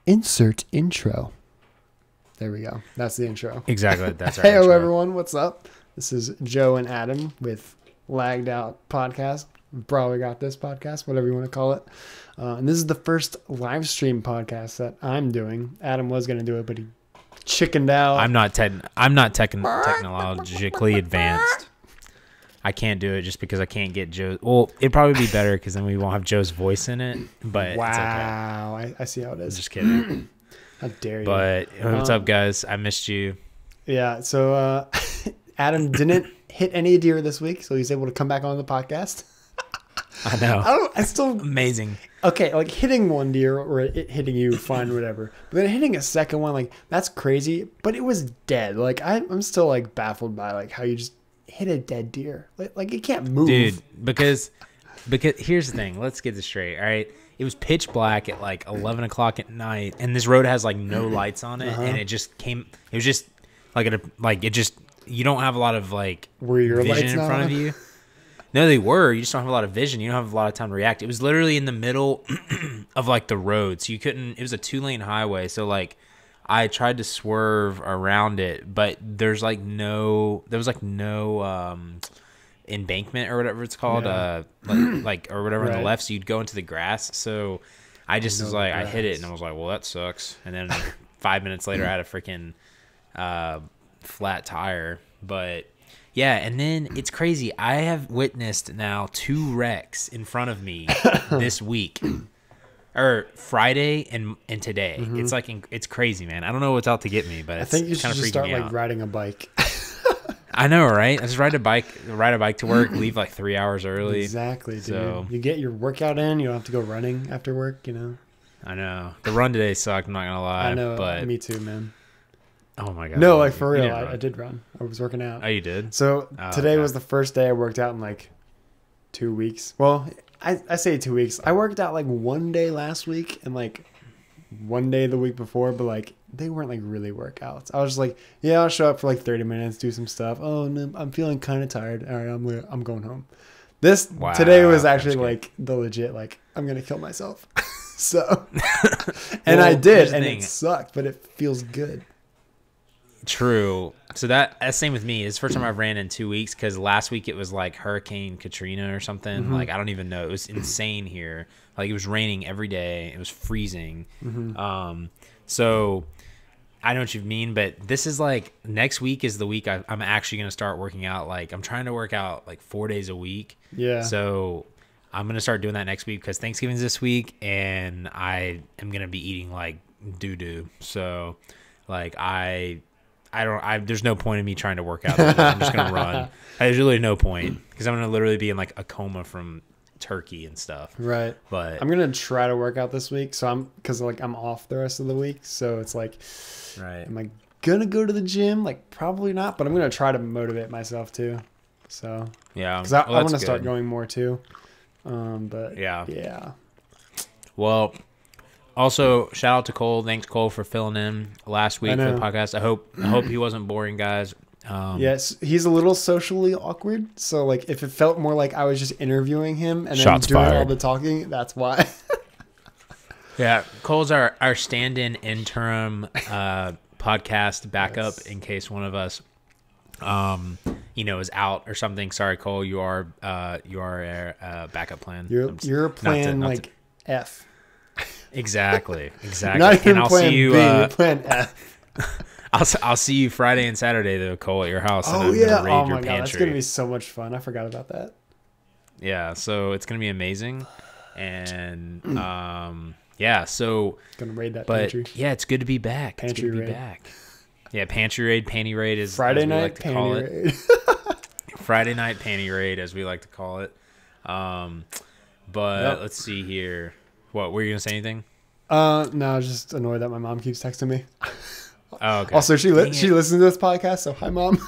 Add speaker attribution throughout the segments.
Speaker 1: Insert intro. There we go. That's the intro.
Speaker 2: Exactly. That's our
Speaker 1: Heyo,
Speaker 2: intro.
Speaker 1: everyone. What's up? This is Joe and Adam with Lagged Out Podcast. Probably got this podcast, whatever you want to call it. And this is the first live stream podcast that I'm doing. Adam was going to do it, but he chickened out.
Speaker 2: I'm not technologically advanced. I can't do it just because I can't get Joe. Well, it'd probably be better because then we won't have Joe's voice in it. But
Speaker 1: wow,
Speaker 2: it's okay.
Speaker 1: I see how it is.
Speaker 2: Just kidding.
Speaker 1: How dare you?
Speaker 2: But what's up, guys? I missed you.
Speaker 1: Yeah. So Adam didn't hit any deer this week, so he's able to come back on the podcast.
Speaker 2: I know.
Speaker 1: I still
Speaker 2: amazing.
Speaker 1: Okay, like hitting one deer or it hitting you, fine, whatever. But then hitting a second one, like that's crazy. But it was dead. Like I'm still like baffled by like how you just hit a dead deer. Like it can't move,
Speaker 2: dude. Because here's the thing. Let's get this straight. All right, it was pitch black at like 11 o'clock at night, and this road has like no lights on it, and it just came. It was just you don't have a lot of like
Speaker 1: were your
Speaker 2: vision
Speaker 1: lights
Speaker 2: in
Speaker 1: not
Speaker 2: front
Speaker 1: on?
Speaker 2: of you. No, they were. You just don't have a lot of vision. You don't have a lot of time to react. It was literally in the middle of like the road, so you couldn't. It was a 2-lane highway, so like I tried to swerve around it, but there was like no embankment or whatever it's called, like or whatever on the left. So you'd go into the grass. So I just was like, I hit it, and I was like, well, that sucks. And then 5 minutes later, I had a freaking flat tire, but. Yeah, and then it's crazy. I have witnessed now 2 wrecks in front of me this week, or Friday and today. Mm-hmm. It's like it's crazy, man. I don't know what's out to get me, but it's
Speaker 1: I think you should
Speaker 2: kind of
Speaker 1: just
Speaker 2: freaking
Speaker 1: start
Speaker 2: me
Speaker 1: like
Speaker 2: out.
Speaker 1: riding a bike.
Speaker 2: I know, right? I just ride a bike to work, leave like 3 hours early.
Speaker 1: Exactly, dude.
Speaker 2: So,
Speaker 1: you get your workout in. You don't have to go running after work. You know.
Speaker 2: I know the run today sucked. I'm not gonna lie.
Speaker 1: I know.
Speaker 2: But
Speaker 1: me too, man.
Speaker 2: Oh my god!
Speaker 1: No, like for real,
Speaker 2: didn't
Speaker 1: I did run. I was working out.
Speaker 2: Oh, you did?
Speaker 1: So today was the first day I worked out in like 2 weeks. Well, I say 2 weeks. I worked out like one day last week and like one day the week before, but like they weren't like really workouts. I was just like, yeah, I'll show up for like 30 minutes, do some stuff. Oh, no, I'm feeling kind of tired. All right, I'm going home. Today was actually like the legit like I'm gonna kill myself. So, and I did, and it sucked, but it feels good.
Speaker 2: True. So that's same with me. It's the first time I've ran in 2 weeks because last week it was like Hurricane Katrina or something. Mm-hmm. Like I don't even know. It was insane here. Like it was raining every day. It was freezing. Mm-hmm. So I know what you mean, but this is like next week is the week I'm actually going to start working out. Like I'm trying to work out like 4 days a week. Yeah. So I'm going to start doing that next week because Thanksgiving's this week and I am going to be eating like doo-doo. So like there's no point in me trying to work out. I'm just going to run. There's really no point because I'm going to literally be in like a coma from turkey and stuff.
Speaker 1: Right.
Speaker 2: But
Speaker 1: I'm going to try to work out this week. So I'm off the rest of the week. So it's like, right. Am I going to go to the gym? Like probably not, but I'm going to try to motivate myself too. So
Speaker 2: yeah,
Speaker 1: because I want to start going more too. But yeah. Well,
Speaker 2: also, shout out to Cole. Thanks, Cole, for filling in last week for the podcast. I hope he wasn't boring, guys.
Speaker 1: Yes, he's a little socially awkward. So, like, if it felt more like I was just interviewing him and then doing all the talking, that's why.
Speaker 2: Yeah, Cole's our stand-in interim podcast backup in case one of us, is out or something. Sorry, Cole, you are a backup plan.
Speaker 1: You're a plan F.
Speaker 2: Exactly.
Speaker 1: Not even
Speaker 2: and I'll
Speaker 1: plan
Speaker 2: see you.
Speaker 1: B, plan F.
Speaker 2: I'll see you Friday and Saturday though, Cole, at your house.
Speaker 1: Oh yeah! Oh my god, that's gonna be so much fun. I forgot about that.
Speaker 2: Yeah, so it's gonna be amazing, and yeah, so
Speaker 1: gonna raid that pantry.
Speaker 2: Yeah, it's good to be back.
Speaker 1: Pantry raid.
Speaker 2: Back. Yeah, pantry raid, panty raid is
Speaker 1: Friday night panty raid.
Speaker 2: Friday night panty raid, as we like to call it. But let's see here. What, were you going to say anything?
Speaker 1: No, I was just annoyed that my mom keeps texting me.
Speaker 2: Oh, okay.
Speaker 1: Also, she listens to this podcast, so hi, Mom.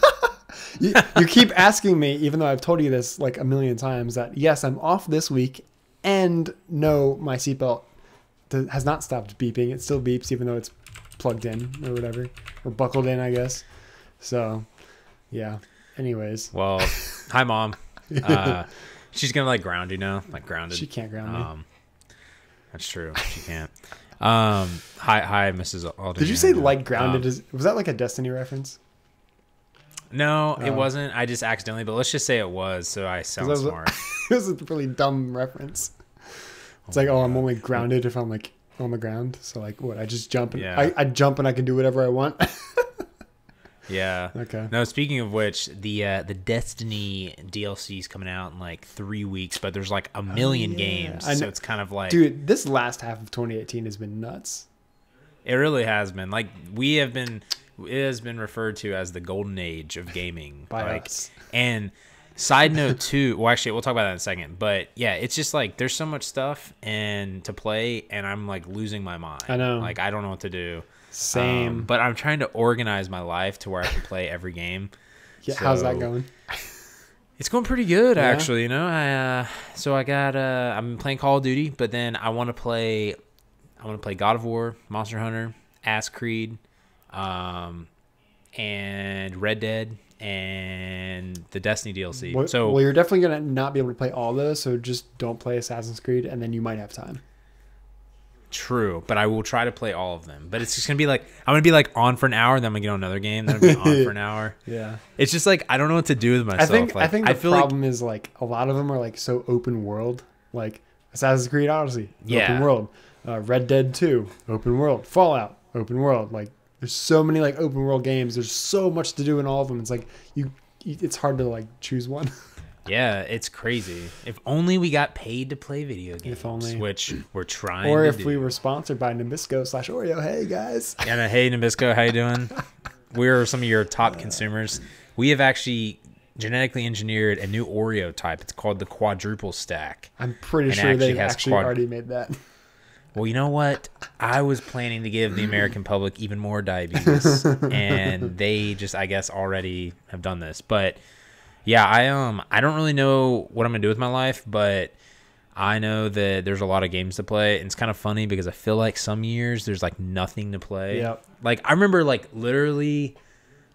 Speaker 1: you keep asking me, even though I've told you this like a million times, that yes, I'm off this week, and no, my seatbelt has not stopped beeping. It still beeps, even though it's plugged in or whatever, or buckled in, I guess. So, yeah. Anyways.
Speaker 2: Well, hi, Mom. She's going to like ground you now, like grounded.
Speaker 1: She can't ground me.
Speaker 2: That's true. She can't. Oh Hi, Mrs. Aldenian.
Speaker 1: Did you say like grounded? Was that like a Destiny reference?
Speaker 2: No, it wasn't. I just accidentally, but let's just say it was, so I sound smart.
Speaker 1: It was a really dumb reference. It's like, I'm only grounded if I'm like on the ground. So like, what? I just jump and I jump and I can do whatever I want.
Speaker 2: Yeah.
Speaker 1: Okay.
Speaker 2: No, speaking of which, the Destiny DLC is coming out in like 3 weeks, but there's like a million games, so it's kind of like,
Speaker 1: dude, this last half of 2018 has been nuts.
Speaker 2: It really has been. Like it has been referred to as the golden age of gaming
Speaker 1: by us.
Speaker 2: And side note too, well actually we'll talk about that in a second, but yeah, it's just like there's so much stuff and to play and I'm like losing my mind.
Speaker 1: I know.
Speaker 2: Like I don't know what to do.
Speaker 1: Same.
Speaker 2: But I'm trying to organize my life to where I can play every game.
Speaker 1: Yeah, so, how's that going?
Speaker 2: It's going pretty good actually, you know. I'm playing Call of Duty, but then I want to play God of War, Monster Hunter, Ass Creed, and Red Dead, and the Destiny DLC.
Speaker 1: Well, you're definitely gonna not be able to play all those, so just don't play Assassin's Creed, and then you might have time.
Speaker 2: True, but I will try to play all of them. But it's just gonna be like I'm gonna be like on for an hour, then I'm gonna get on another game, then I'm gonna be on for an hour.
Speaker 1: Yeah,
Speaker 2: it's just like I don't know what to do with myself.
Speaker 1: I think the problem is like a lot of them are like so open world, like Assassin's Creed Odyssey, open world. Red Dead 2, open world. Fallout, open world. Like there's so many like open world games. There's so much to do in all of them. It's like it's hard to like choose one.
Speaker 2: Yeah, it's crazy. If only we got paid to play video games,
Speaker 1: if only.
Speaker 2: Which we're trying.
Speaker 1: Or
Speaker 2: to
Speaker 1: if
Speaker 2: do.
Speaker 1: we were sponsored by Nabisco/Oreo. Hey guys.
Speaker 2: Yeah, hey Nabisco, how you doing? We're some of your top consumers. We have actually genetically engineered a new Oreo type. It's called the quadruple stack.
Speaker 1: I'm pretty sure they've actually already made that.
Speaker 2: Well, you know what? I was planning to give the American public even more diabetes, and they just, I guess, already have done this. But yeah, I don't really know what I'm gonna do with my life, but I know that there's a lot of games to play. And it's kind of funny because I feel like some years there's like nothing to play.
Speaker 1: Yep.
Speaker 2: Like I remember, like literally,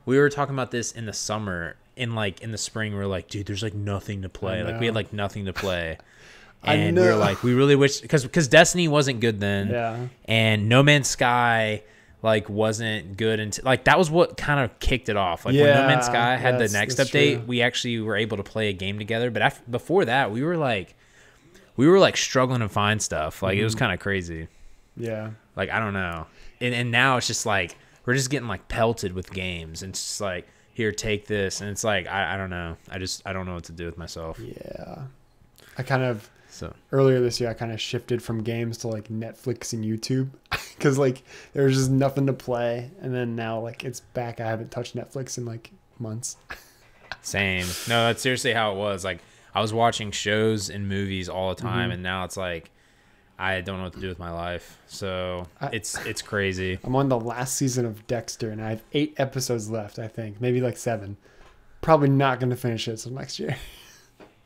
Speaker 2: we were talking about this in the summer. In the spring, we were like, dude, there's like nothing to play. Like we had like nothing to play. And we were like, we really wish, because Destiny wasn't good then.
Speaker 1: Yeah.
Speaker 2: And No Man's Sky like wasn't good until like that was what kind of kicked it off. Like when No Man's Sky had the next update, we actually were able to play a game together. But before that, we were like struggling to find stuff. Like it was kind of crazy.
Speaker 1: Yeah.
Speaker 2: Like I don't know. And now it's just like we're just getting like pelted with games, and it's just like, here, take this, and it's like I don't know. I don't know what to do with myself.
Speaker 1: Yeah. Earlier this year, I kind of shifted from games to like Netflix and YouTube because like there was just nothing to play. And then now like it's back. I haven't touched Netflix in like months.
Speaker 2: Same. No, that's seriously how it was. Like I was watching shows and movies all the time, and now it's like I don't know what to do with my life. So it's crazy.
Speaker 1: I'm on the last season of Dexter, and I have 8 episodes left. I think maybe like 7. Probably not going to finish it until next year.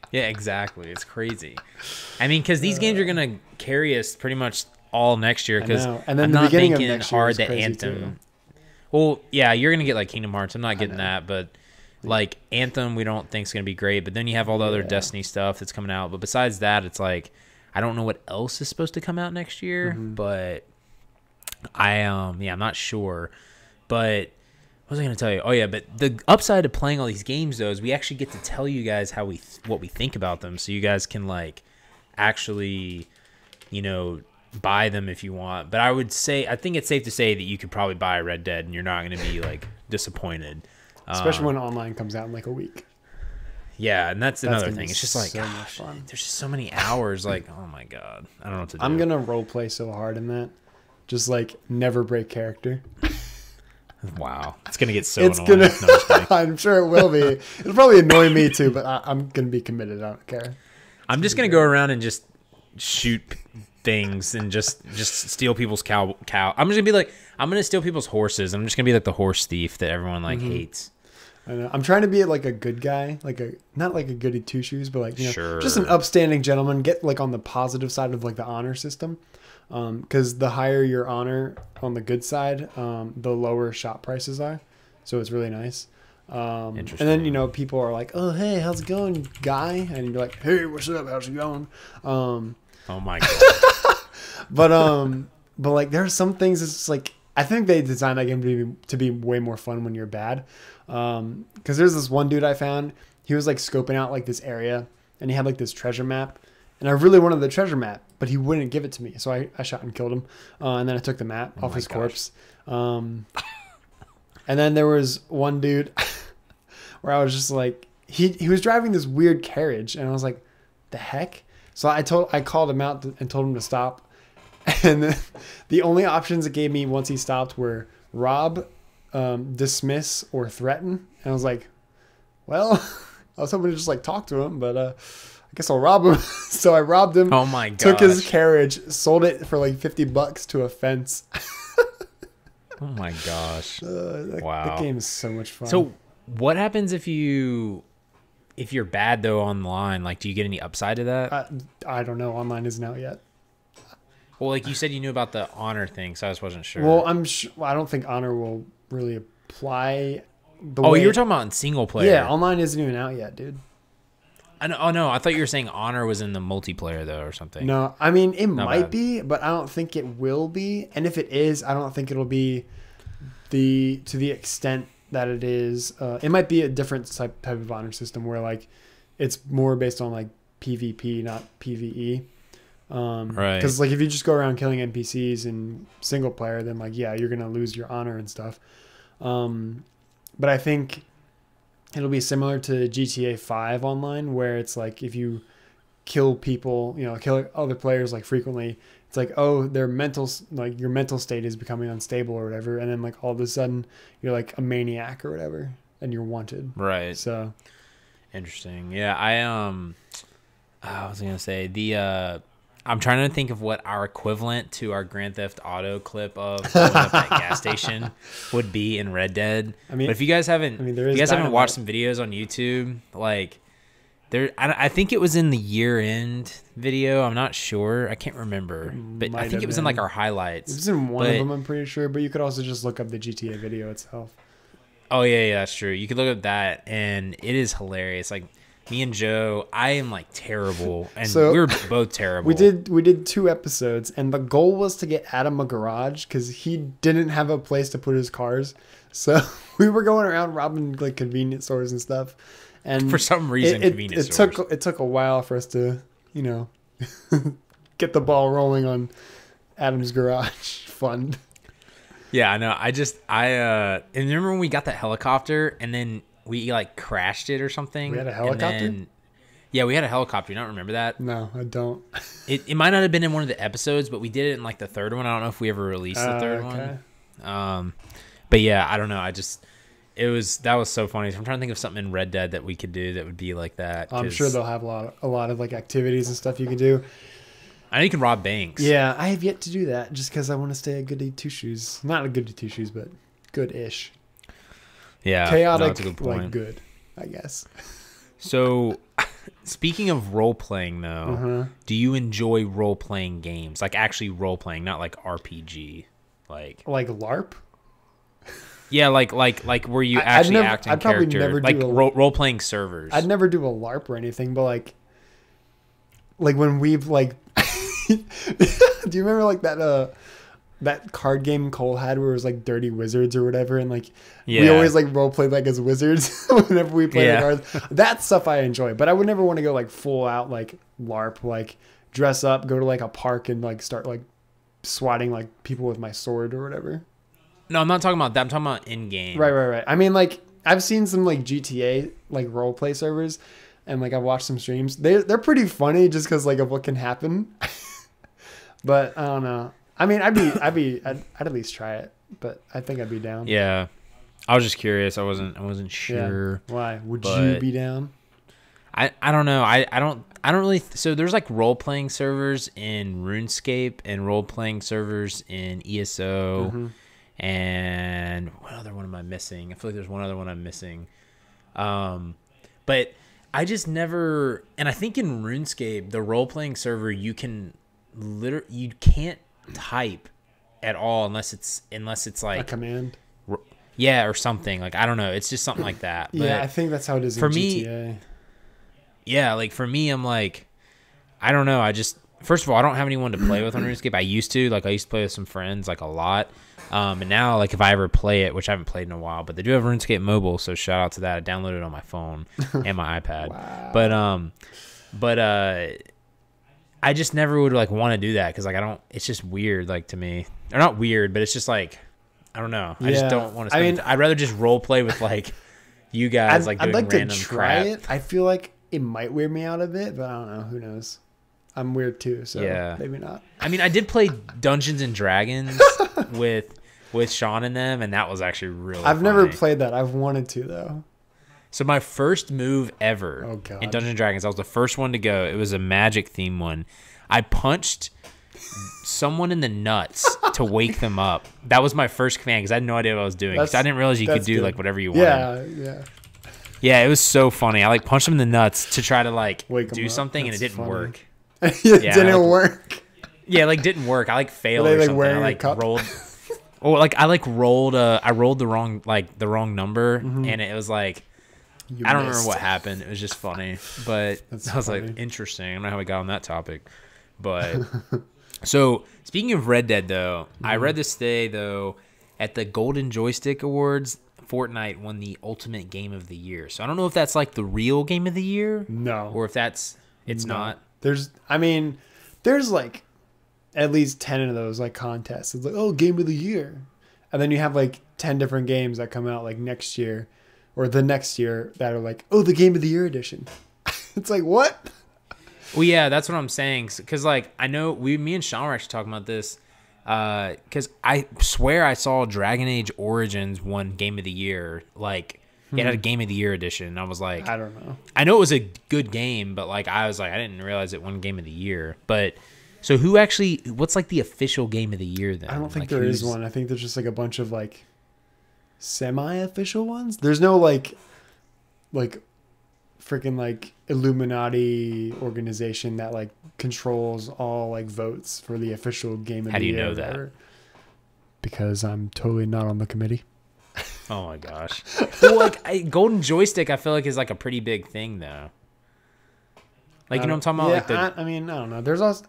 Speaker 2: Yeah, exactly. It's crazy. I mean, because these games are going to carry us pretty much all next year. Because
Speaker 1: and then
Speaker 2: I'm
Speaker 1: the
Speaker 2: not
Speaker 1: beginning of
Speaker 2: thinking
Speaker 1: next year
Speaker 2: hard
Speaker 1: is
Speaker 2: that
Speaker 1: crazy
Speaker 2: Anthem.
Speaker 1: too.
Speaker 2: Well, yeah, you're going to get like Kingdom Hearts. I'm not getting that, but like Anthem, we don't think is going to be great. But then you have all the other Destiny stuff that's coming out. But besides that, it's like I don't know what else is supposed to come out next year. But I'm not sure. But what was I going to tell you? Oh, yeah, but the upside of playing all these games, though, is we actually get to tell you guys what we think about them, so you guys can, like, actually, you know, buy them if you want. But I think it's safe to say that you could probably buy Red Dead, and you're not going to be, like, disappointed.
Speaker 1: Especially when online comes out in, like, a week.
Speaker 2: Yeah, and that's another thing. It's just, like,
Speaker 1: so much fun.
Speaker 2: There's just so many hours, like, oh, my God. I don't know what to do.
Speaker 1: I'm going to roleplay so hard in that. Just, like, never break character.
Speaker 2: Wow, it's gonna get so annoying. No,
Speaker 1: I'm sure it will be. It'll probably annoy me too, but I'm gonna be committed. I don't care.
Speaker 2: I'm just gonna go around and just shoot things and just steal people's cow. I'm gonna steal people's horses. I'm just gonna be like the horse thief that everyone like hates.
Speaker 1: I know. I'm trying to be like a good guy, not like a goody two shoes, but like just an upstanding gentleman. Get like on the positive side of like the honor system. Because the higher your honor on the good side, the lower shop prices are. So it's really nice. And then, people are like, oh, hey, how's it going, guy? And you're like, hey, what's up? How's it going?
Speaker 2: Oh, my God.
Speaker 1: But but like there are some things it's just like I think they designed that game to be way more fun when you're bad. Because there's this one dude I found. He was like scoping out like this area, and he had like this treasure map, and I really wanted the treasure map, but he wouldn't give it to me. So I shot and killed him, and then I took the map off his corpse. And then there was one dude where I was just like, he was driving this weird carriage, and I was like, the heck? So I called him out and told him to stop. And the only options it gave me once he stopped were rob, dismiss, or threaten. And I was like, well, I was hoping to just like talk to him, but I guess I'll rob him. So I robbed him.
Speaker 2: Oh my god!
Speaker 1: Took his carriage, sold it for like $50 to a fence.
Speaker 2: Oh my gosh!
Speaker 1: Wow, that game is so much fun.
Speaker 2: So what happens if you're bad though online? Like, do you get any upside to that?
Speaker 1: I don't know. Online isn't out yet.
Speaker 2: Well, like you said, you knew about the honor thing, so I just wasn't sure.
Speaker 1: Well, I don't think honor will really apply. You
Speaker 2: were talking about in single player.
Speaker 1: Yeah, online isn't even out yet, dude.
Speaker 2: Oh no, I thought you were saying honor was in the multiplayer though, or something.
Speaker 1: No, I mean it might be, but I don't think it will be. And if it is, I don't think it'll be to the extent that it is. It might be a different type of honor system where like it's more based on like PvP, not PvE.
Speaker 2: Right.
Speaker 1: Because like if you just go around killing NPCs in single player, then like yeah, you're gonna lose your honor and stuff. But I think it'll be similar to GTA 5 online, where it's like if you kill people, kill other players like frequently, it's like, oh, your mental state is becoming unstable or whatever, and then like all of a sudden you're like a maniac or whatever, and you're wanted.
Speaker 2: Right.
Speaker 1: So
Speaker 2: interesting. Yeah, I was gonna say I'm trying to think of what our equivalent to our Grand Theft Auto clip of blowing up that gas station would be in Red Dead. I mean, but if you guys haven't watched some videos on YouTube, like I think it was in the year-end video. I'm not sure. I can't remember, but I think it was in like our highlights.
Speaker 1: It was in one of them, I'm pretty sure. But you could also just look up the GTA video itself.
Speaker 2: Oh yeah, that's true. You could look up that, and it is hilarious. Like, me and Joe, I am like terrible, and we were both terrible.
Speaker 1: We did 2 episodes, and the goal was to get Adam a garage because he didn't have a place to put his cars. So we were going around robbing like convenience stores and stuff. And
Speaker 2: for some reason, convenience stores.
Speaker 1: It took a while for us to get the ball rolling on Adam's garage fund.
Speaker 2: Yeah, I know. And remember when we got that helicopter, and then we like crashed it or something.
Speaker 1: We had a helicopter?
Speaker 2: Yeah, we had a helicopter. You don't remember that?
Speaker 1: No, I don't.
Speaker 2: It might not have been in one of the episodes, but we did it in like the third one. I don't know if we ever released the third one. But yeah, I don't know. That was so funny. So I'm trying to think of something in Red Dead that we could do that would be like that.
Speaker 1: I'm sure they'll have a lot of like activities and stuff you can do.
Speaker 2: I know you can rob banks.
Speaker 1: Yeah, I have yet to do that just because I want to stay a goody two shoes. Not a goody two shoes, but good-ish.
Speaker 2: Yeah,
Speaker 1: chaotic,
Speaker 2: that's a good point.
Speaker 1: Like good, I guess.
Speaker 2: So, speaking of role playing, though, do you enjoy role playing games? Like actually role playing, not like RPG, like
Speaker 1: LARP.
Speaker 2: Yeah, like where you actually act in character, like role playing servers.
Speaker 1: I'd never do a LARP or anything, but like when we've like, do you remember like that card game Cole had where it was like Dirty Wizards or whatever, and like we always like role played like as wizards whenever we played the cards. That stuff I enjoy, but I would never want to go like full out like LARP, like dress up, go to like a park and like start like swatting like people with my sword or whatever.
Speaker 2: No, I'm not talking about that. I'm talking about in game.
Speaker 1: Right. I mean, like I've seen some like GTA like role play servers, and like I've watched some streams. They're pretty funny just because like of what can happen. But I don't know. I mean, I'd at least try it, but I think I'd be down.
Speaker 2: Yeah, I was just curious. I wasn't sure.
Speaker 1: Yeah. Why would you be down?
Speaker 2: I don't know. I don't really. So there's like role playing servers in RuneScape and role playing servers in ESO. Mm-hmm. And what other one am I missing? I feel like there's one other one I'm missing. But I just never. And I think in RuneScape, the role playing server, you can't type at all unless it's like
Speaker 1: a command.
Speaker 2: Yeah, or something. Like I don't know. It's just something like that. But
Speaker 1: yeah, I think that's how it is in GTA.
Speaker 2: Yeah, like for me, I'm like, I don't know. first of all, I don't have anyone to play with on RuneScape. I used to play with some friends like a lot. And now like if I ever play it, which I haven't played in a while, but they do have RuneScape mobile, so shout out to that. I downloaded it on my phone and my iPad.
Speaker 1: Wow.
Speaker 2: But I just never would like want to do that because like I don't. It's just weird like to me. Or not weird, but it's just like I don't know. I just don't want to. I'd rather just role play with like you guys doing
Speaker 1: I'd like
Speaker 2: random
Speaker 1: to try
Speaker 2: crap.
Speaker 1: it. I feel like it might weird me out a bit, but I don't know. Who knows? I'm weird too, so maybe not.
Speaker 2: I mean, I did play Dungeons and Dragons with Sean and them, and that was actually really.
Speaker 1: I've never played that. I've wanted to though.
Speaker 2: So my first move ever in Dungeons and Dragons, I was the first one to go. It was a magic theme one. I punched someone in the nuts to wake them up. That was my first command because I had no idea what I was doing. Because I didn't realize you could do like whatever you wanted. Yeah, it was so funny. I like punched him in the nuts to try to like do something, and it didn't work.
Speaker 1: It didn't work.
Speaker 2: Yeah, like didn't work. I like failed or something. I like rolled. Oh, like I like rolled. I rolled the wrong number, and it was like. I don't remember what happened. It was just funny, but I was like, interesting. I don't know how we got on that topic, but so speaking of Red Dead, though, I read this today though at the Golden Joystick Awards, Fortnite won the Ultimate Game of the Year. So I don't know if that's like the real Game of the Year, or if it's not.
Speaker 1: There's like at least 10 of those like contests. It's like Game of the Year, and then you have like 10 different games that come out like next year. Or the next year that are like, the Game of the Year edition. It's like, what?
Speaker 2: Well, yeah, that's what I'm saying. Because, like, I know me and Sean were actually talking about this. Because I swear I saw Dragon Age Origins won Game of the Year. Like, it had a Game of the Year edition. And I was like,
Speaker 1: I don't know.
Speaker 2: I know it was a good game, but, like, I was like, I didn't realize it won Game of the Year. But, so what's, like, the official Game of the Year then?
Speaker 1: I don't think there is one. I think there's just, like, a bunch of, like, semi-official ones. There's no like freaking like Illuminati organization that like controls all like votes for the official Game of the Year.
Speaker 2: How do you know that?
Speaker 1: Because I'm totally not on the committee.
Speaker 2: Oh my gosh. Well, like Golden Joystick, I feel like is like a pretty big thing though. Like you know what I'm talking about?
Speaker 1: Yeah, I mean, I don't know. There's also.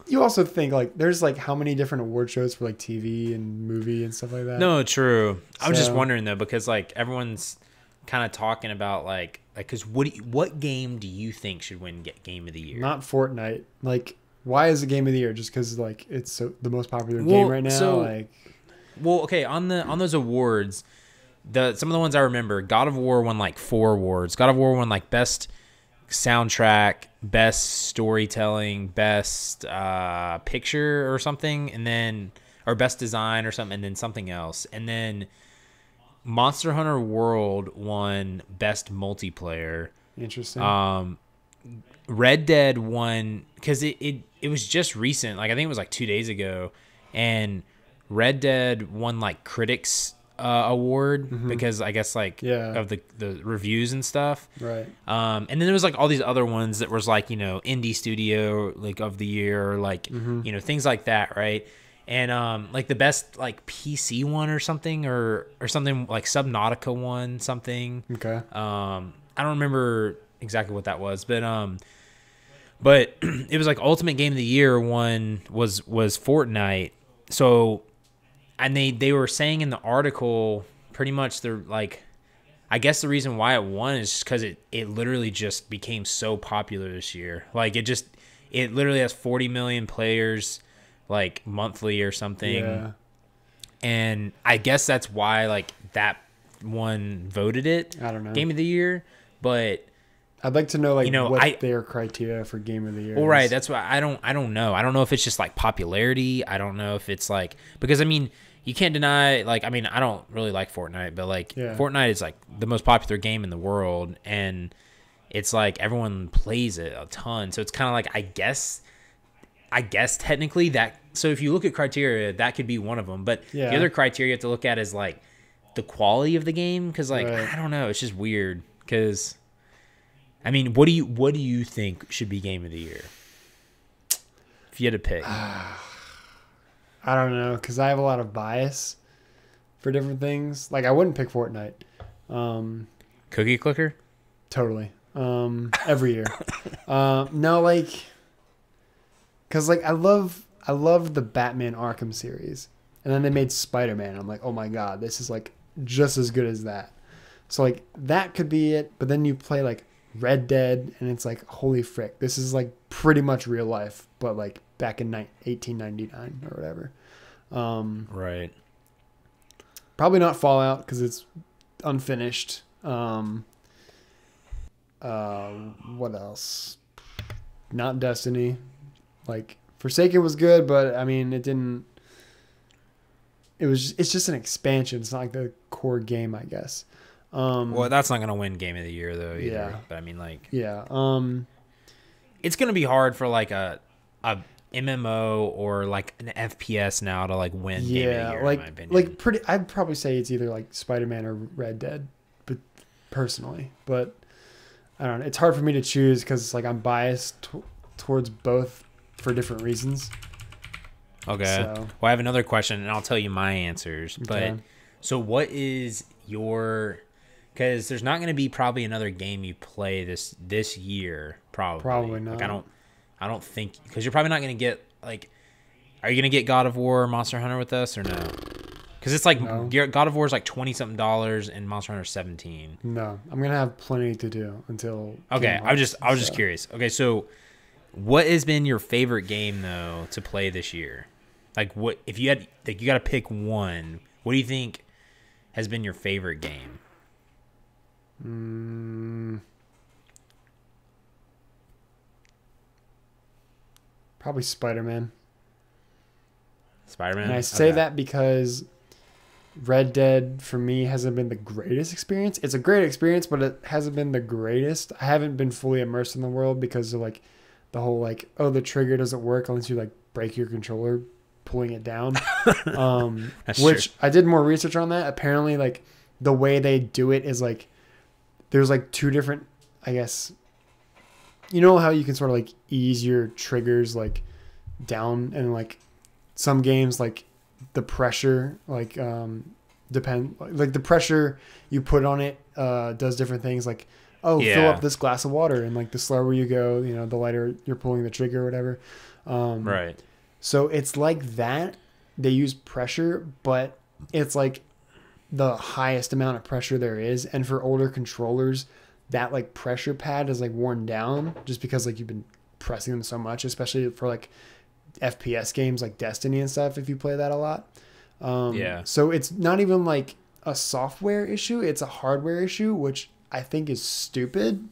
Speaker 1: You also think like there's like how many different award shows for like TV and movie and stuff like that?
Speaker 2: No, true. I was just wondering though because like everyone's kind of talking about like because what game do you think should win Game of the Year?
Speaker 1: Not Fortnite. Like why is it Game of the Year? Just because like it's the most popular game right now.
Speaker 2: Okay, on those awards, some of the ones I remember, God of War won like 4 awards. God of War won like best soundtrack, best storytelling, best picture or something, and then or best design or something, and then something else, and then Monster Hunter World won best multiplayer.
Speaker 1: Interesting.
Speaker 2: Red Dead won because it was just recent, like I think it was like 2 days ago, and Red Dead won like critics award because I guess like of the reviews and stuff,
Speaker 1: right?
Speaker 2: And then there was like all these other ones that was like indie studio like of the year or like things like that, right? And like the best like PC one or something or something like Subnautica won something.
Speaker 1: Okay.
Speaker 2: I don't remember exactly what that was, but it was like Ultimate Game of the Year one was Fortnite. So. And they were saying in the article pretty much they're like, I guess the reason why it won is just because it literally just became so popular this year. Like it literally has 40 million players like monthly or something.
Speaker 1: Yeah.
Speaker 2: And I guess that's why like that one voted it.
Speaker 1: I don't know.
Speaker 2: Game of the Year. But
Speaker 1: I'd like to know like what their criteria for Game of the Year.
Speaker 2: Well, right. That's why I don't know. I don't know if it's just like popularity. I don't know if it's like because I mean you can't deny like I mean I don't really like Fortnite, but like Fortnite is like the most popular game in the world, and it's like everyone plays it a ton. So it's kind of like I guess technically that. So if you look at criteria, that could be one of them. But the other criteria you have to look at is like the quality of the game because like I don't know, it's just weird because. I mean, what do you think should be Game of the Year? If you had to pick.
Speaker 1: I don't know, because I have a lot of bias for different things. Like, I wouldn't pick Fortnite.
Speaker 2: Cookie Clicker?
Speaker 1: Totally. Every year. No, like, because like I love the Batman Arkham series, and then they made Spider-Man. I'm like, oh my god, this is like just as good as that. So like that could be it, but then you play like Red Dead, and it's like, holy frick, this is like pretty much real life, but like back in 1899 or whatever.
Speaker 2: Right.
Speaker 1: Probably not Fallout because it's unfinished. What else? Not Destiny. Like Forsaken was good, but I mean, it didn't. It's just an expansion. It's not like the core game, I guess.
Speaker 2: Well, that's not gonna win Game of the Year though either.
Speaker 1: Yeah.
Speaker 2: But I mean, like,
Speaker 1: yeah.
Speaker 2: it's gonna be hard for like a MMO or like an FPS now to like win Game of the Year,
Speaker 1: like
Speaker 2: in my opinion.
Speaker 1: like pretty. I'd probably say it's either like Spider-Man or Red Dead, but personally, but I don't know. It's hard for me to choose because like I'm biased towards both for different reasons.
Speaker 2: Okay.
Speaker 1: So.
Speaker 2: Well, I have another question, and I'll tell you my answers.
Speaker 1: Okay.
Speaker 2: But so, what is your? Because there's not going to be probably another game you play this year. Probably
Speaker 1: not.
Speaker 2: Like I don't think, because you're probably not going to get like. Are you going to get God of War or Monster Hunter with us or no? Because it's like God of War is like $20-something and Monster Hunter 17.
Speaker 1: No, I'm gonna have plenty to do until.
Speaker 2: Okay, I was just curious. Okay, so what has been your favorite game though to play this year? Like, what if you had like you got to pick one? What do you think has been your favorite game?
Speaker 1: Probably Spider-Man.
Speaker 2: Spider-Man.
Speaker 1: And I say that because Red Dead for me hasn't been the greatest experience. It's a great experience, but it hasn't been the greatest. I haven't been fully immersed in the world because of like the whole like, oh, the trigger doesn't work unless you like break your controller pulling it down. Which true. I did more research on that. Apparently like the way they do it is like there's like two different, I guess, you know how you can sort of like ease your triggers like down, and like some games like the pressure like the pressure you put on it does different things, like fill up this glass of water, and like the slower you go, you know, the lighter you're pulling the trigger or whatever.
Speaker 2: Right.
Speaker 1: So it's like that. They use pressure, but it's like the highest amount of pressure there is, and for older controllers that like pressure pad is like worn down just because like you've been pressing them so much, especially for like FPS games like Destiny and stuff, if you play that a lot. So it's not even like a software issue, it's a hardware issue, which I think is stupid,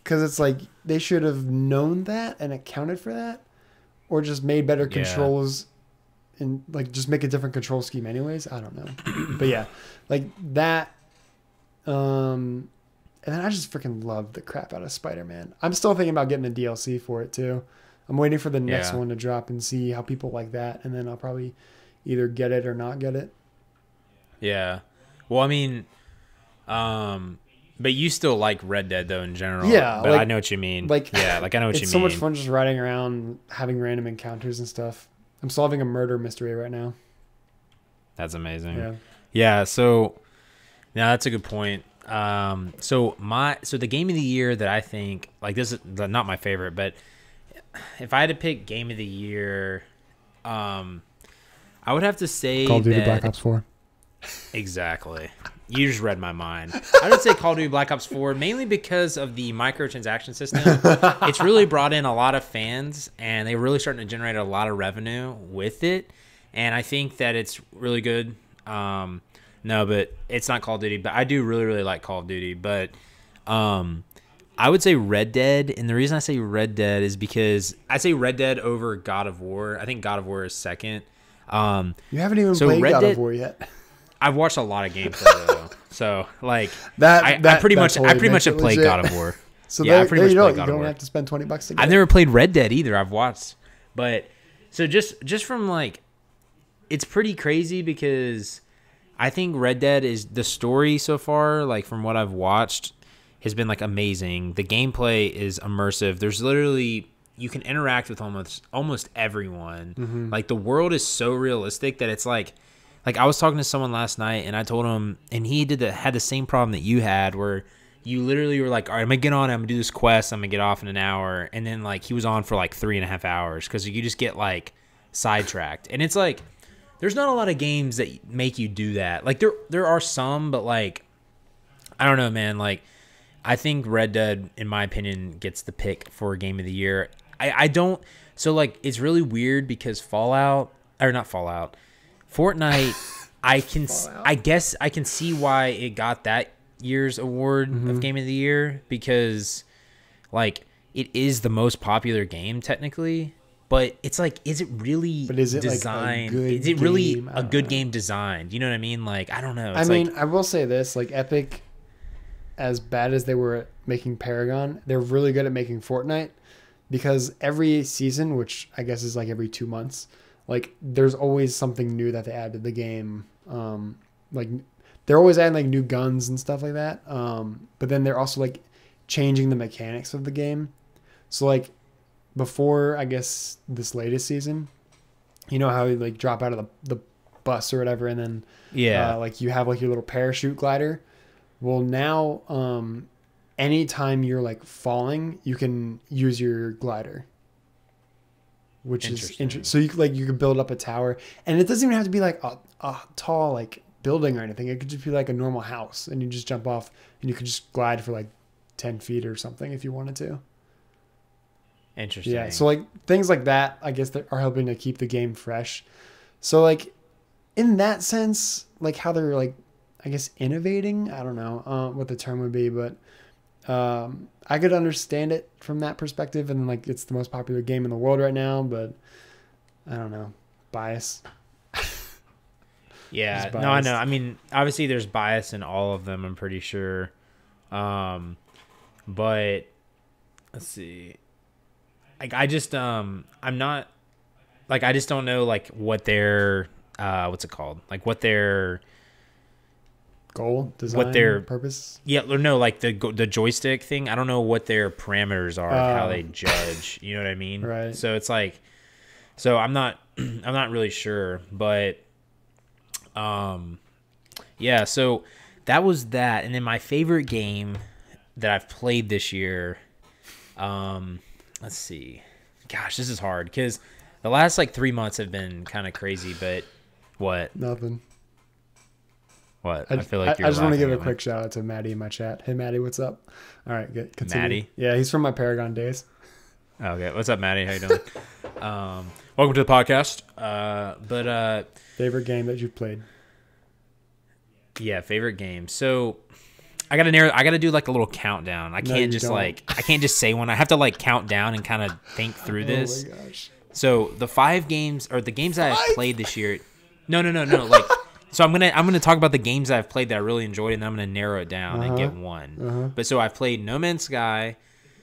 Speaker 1: because it's like they should have known that and accounted for that, or just made better controls and like just make a different control scheme anyways. I don't know. But yeah, like that. And then I just freaking love the crap out of Spider-Man. I'm still thinking about getting the DLC for it too. I'm waiting for the next one to drop and see how people like that, and then I'll probably either get it or not get it.
Speaker 2: Yeah. Well, I mean, but you still like Red Dead though in general.
Speaker 1: Yeah.
Speaker 2: But
Speaker 1: like,
Speaker 2: I know what you mean.
Speaker 1: Like,
Speaker 2: I know what you mean.
Speaker 1: It's so much fun just riding around, having random encounters and stuff. I'm solving a murder mystery right now.
Speaker 2: That's amazing.
Speaker 1: Yeah.
Speaker 2: Yeah. So, yeah, that's a good point. So the game of the year that I think, like, this is not my favorite, but if I had to pick game of the year, I would have to say
Speaker 1: Call of Duty Black Ops 4.
Speaker 2: Exactly. You just read my mind. I would say Call of Duty Black Ops 4, mainly because of the microtransaction system. It's really brought in a lot of fans, and they're really starting to generate a lot of revenue with it. And I think that it's really good. No, but it's not Call of Duty. But I do really, really like Call of Duty. But I would say Red Dead. And the reason I say Red Dead is because I say Red Dead over God of War. I think God of War is second.
Speaker 1: You haven't even played God of War yet.
Speaker 2: I've watched a lot of gameplay though, so like I pretty much have played
Speaker 1: legit.
Speaker 2: God of War.
Speaker 1: So
Speaker 2: yeah, I pretty much
Speaker 1: you
Speaker 2: played God of
Speaker 1: don't
Speaker 2: War.
Speaker 1: have to spend $20 to get
Speaker 2: I've never played Red Dead either. I've watched, but so just from like, it's pretty crazy because I think Red Dead is the story so far, like from what I've watched, has been like amazing. The gameplay is immersive. There's literally, you can interact with almost everyone.
Speaker 1: Mm-hmm.
Speaker 2: Like the world is so realistic that it's like I was talking to someone last night and I told him, and he had the same problem that you had, where you literally were like, all right, I'm gonna get on, I'm gonna do this quest, I'm gonna get off in an hour, and then like he was on for like 3.5 hours because you just get like sidetracked. And it's like there's not a lot of games that make you do that. Like there are some, but like I don't know, man. Like I think Red Dead, in my opinion, gets the pick for Game of the Year. I don't. So like it's really weird because Fortnite. I guess I can see why it got that year's award of Game of the Year because like it is the most popular game technically, but it's like, is it really designed?
Speaker 1: Like
Speaker 2: is it really a good game designed? You know what I mean? Like I don't know.
Speaker 1: I mean, I will say this: like Epic, as bad as they were at making Paragon, they're really good at making Fortnite because every season, which I guess is like every 2 months, like there's always something new that they add to the game. Like they're always adding like new guns and stuff like that. But then they're also like changing the mechanics of the game. So like before, I guess this latest season, you know how you like drop out of the bus or whatever, and then like you have like your little parachute glider. Well, now anytime you're like falling, you can use your glider, which is interesting. So you can build up a tower, and it doesn't even have to be like a tall like building or anything. It could just be like a normal house, and you just jump off, and you could just glide for like 10 feet or something if you wanted to.
Speaker 2: Interesting.
Speaker 1: Yeah. So like things like that, I guess, that are helping to keep the game fresh. So like in that sense, like how they're like, I guess, innovating. I don't know what the term would be, but I could understand it from that perspective. And like, it's the most popular game in the world right now, but I don't know, bias.
Speaker 2: Yeah, no, I know. I mean, obviously there's bias in all of them, I'm pretty sure. But let's see. Like, I just, I'm not, like, I just don't know, like, what their, what's it called? Like, what their
Speaker 1: goal, design, purpose?
Speaker 2: Yeah, or no, like the joystick thing. I don't know what their parameters are of how they judge. You know what I mean?
Speaker 1: Right.
Speaker 2: So it's like, so I'm not really sure, but, yeah. So that was that, and then my favorite game that I've played this year. Let's see. Gosh, this is hard because the last like 3 months have been kind of crazy. But what?
Speaker 1: Nothing.
Speaker 2: What? I feel like you're.
Speaker 1: I just want to give a quick shout out to Maddie in my chat. Hey, Maddie, what's up? All right, good. Continue.
Speaker 2: Maddie?
Speaker 1: Yeah, he's from my Paragon days.
Speaker 2: Okay, what's up, Maddie? How you doing? Welcome to the podcast. But
Speaker 1: favorite game that you've played?
Speaker 2: Yeah, favorite game. So I gotta do like a little countdown. I can't just say one. I have to like count down and kind of think through this.
Speaker 1: Oh my gosh.
Speaker 2: So the 5 games or the games that I've played this year. No. Like, so I'm gonna talk about the games that I've played that I really enjoyed, and then I'm gonna narrow it down and get one. But so I've played No Man's Sky,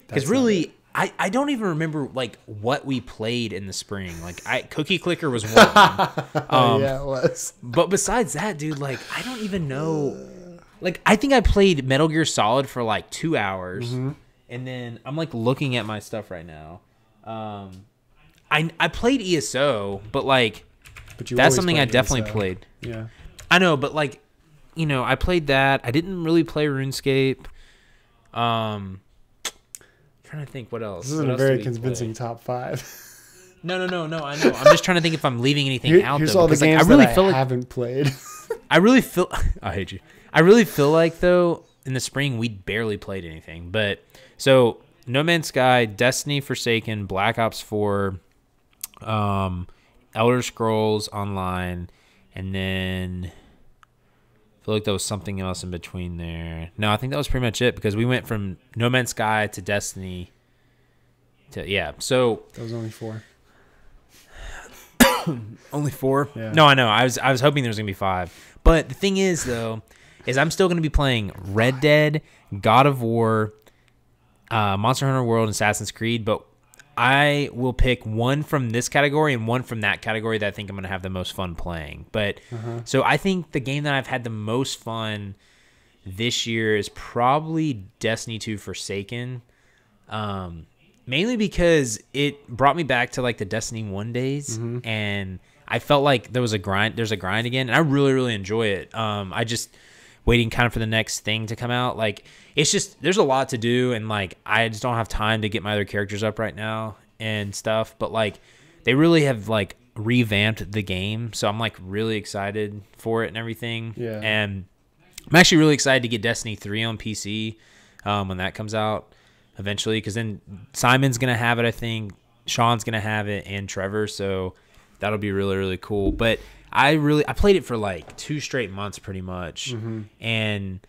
Speaker 2: because really I don't even remember like what we played in the spring. Like Cookie Clicker was one.
Speaker 1: Yeah, it was.
Speaker 2: But besides that, dude, like I don't even know. Like I think I played Metal Gear Solid for like 2 hours, and then I'm like looking at my stuff right now. I played ESO, but like that's something I definitely played.
Speaker 1: Yeah,
Speaker 2: I know, but like, you know, I played that. I didn't really play RuneScape. Trying to think what else.
Speaker 1: This isn't a very convincing top 5.
Speaker 2: No. I know. I'm just trying to think if I'm leaving anything out.
Speaker 1: Here's
Speaker 2: though,
Speaker 1: all the games
Speaker 2: I really
Speaker 1: that I haven't played.
Speaker 2: I hate you. I really feel like though in the spring we barely played anything. But so No Man's Sky, Destiny, Forsaken, Black Ops 4, Elder Scrolls Online, and then I feel like there was something else in between there. No, I think that was pretty much it because we went from No Man's Sky to Destiny to So
Speaker 1: that was only 4.
Speaker 2: Only 4?
Speaker 1: Yeah.
Speaker 2: No, I know. I was hoping there was gonna be 5. But the thing is though, is I'm still gonna be playing Red Dead, God of War, Monster Hunter World, and Assassin's Creed, but I will pick one from this category and one from that category that I think I'm going to have the most fun playing. But so I think the game that I've had the most fun this year is probably Destiny 2 Forsaken. Mainly because it brought me back to like the Destiny 1 days, and I felt like there's a grind again, and I really, really enjoy it. waiting kind of for the next thing to come out. Like, it's just, there's a lot to do, and like I just don't have time to get my other characters up right now and stuff. But like, they really have like revamped the game, so I'm like really excited for it and everything.
Speaker 1: Yeah.
Speaker 2: And I'm actually really excited to get Destiny 3 on PC when that comes out eventually, because then Simon's gonna have it, I think Sean's gonna have it, and Trevor, so that'll be really, really cool. But I played it for like 2 straight months pretty much, and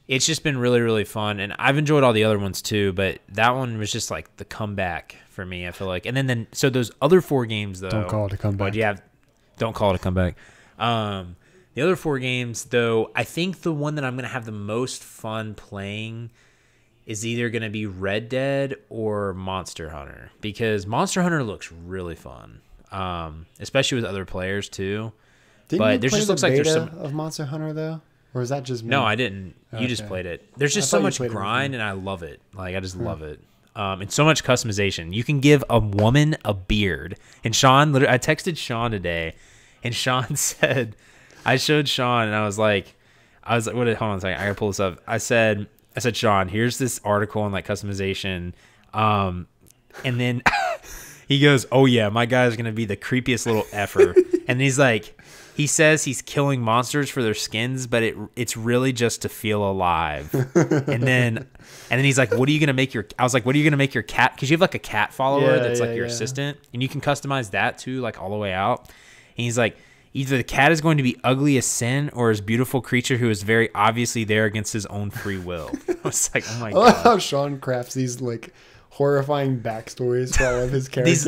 Speaker 2: it's just been really, really fun. And I've enjoyed all the other ones too, but that one was just like the comeback for me, I feel like. And then so those other 4 games though,
Speaker 1: Don't call it a comeback.
Speaker 2: Don't call it a comeback. The other 4 games though, I think the one that I'm gonna have the most fun playing is either gonna be Red Dead or Monster Hunter, because Monster Hunter looks really fun, especially with other players too.
Speaker 1: But there just looks like there's some of Monster Hunter though, or is that just me?
Speaker 2: No, I didn't. You just played it. There's just so much grind, and I love it. Like, I just love it. And so much customization. You can give a woman a beard. And Sean, I texted Sean today, and Sean said, I showed Sean, and I was like, what? Hold on a second. I gotta pull this up. I said, Sean, here's this article on like customization, and then he goes, oh yeah, my guy's gonna be the creepiest little effer, and he's like. He says he's killing monsters for their skins, but it's really just to feel alive. and then he's like, "What are you gonna make your?" I was like, "What are you gonna make your cat?" Because you have like a cat follower that's like your assistant, and you can customize that too, like all the way out. And he's like, either the cat is going to be ugly as sin, or his beautiful creature who is very obviously there against his own free will. I was like, oh my god!
Speaker 1: I love how Sean crafts these like horrifying backstories for all of his characters.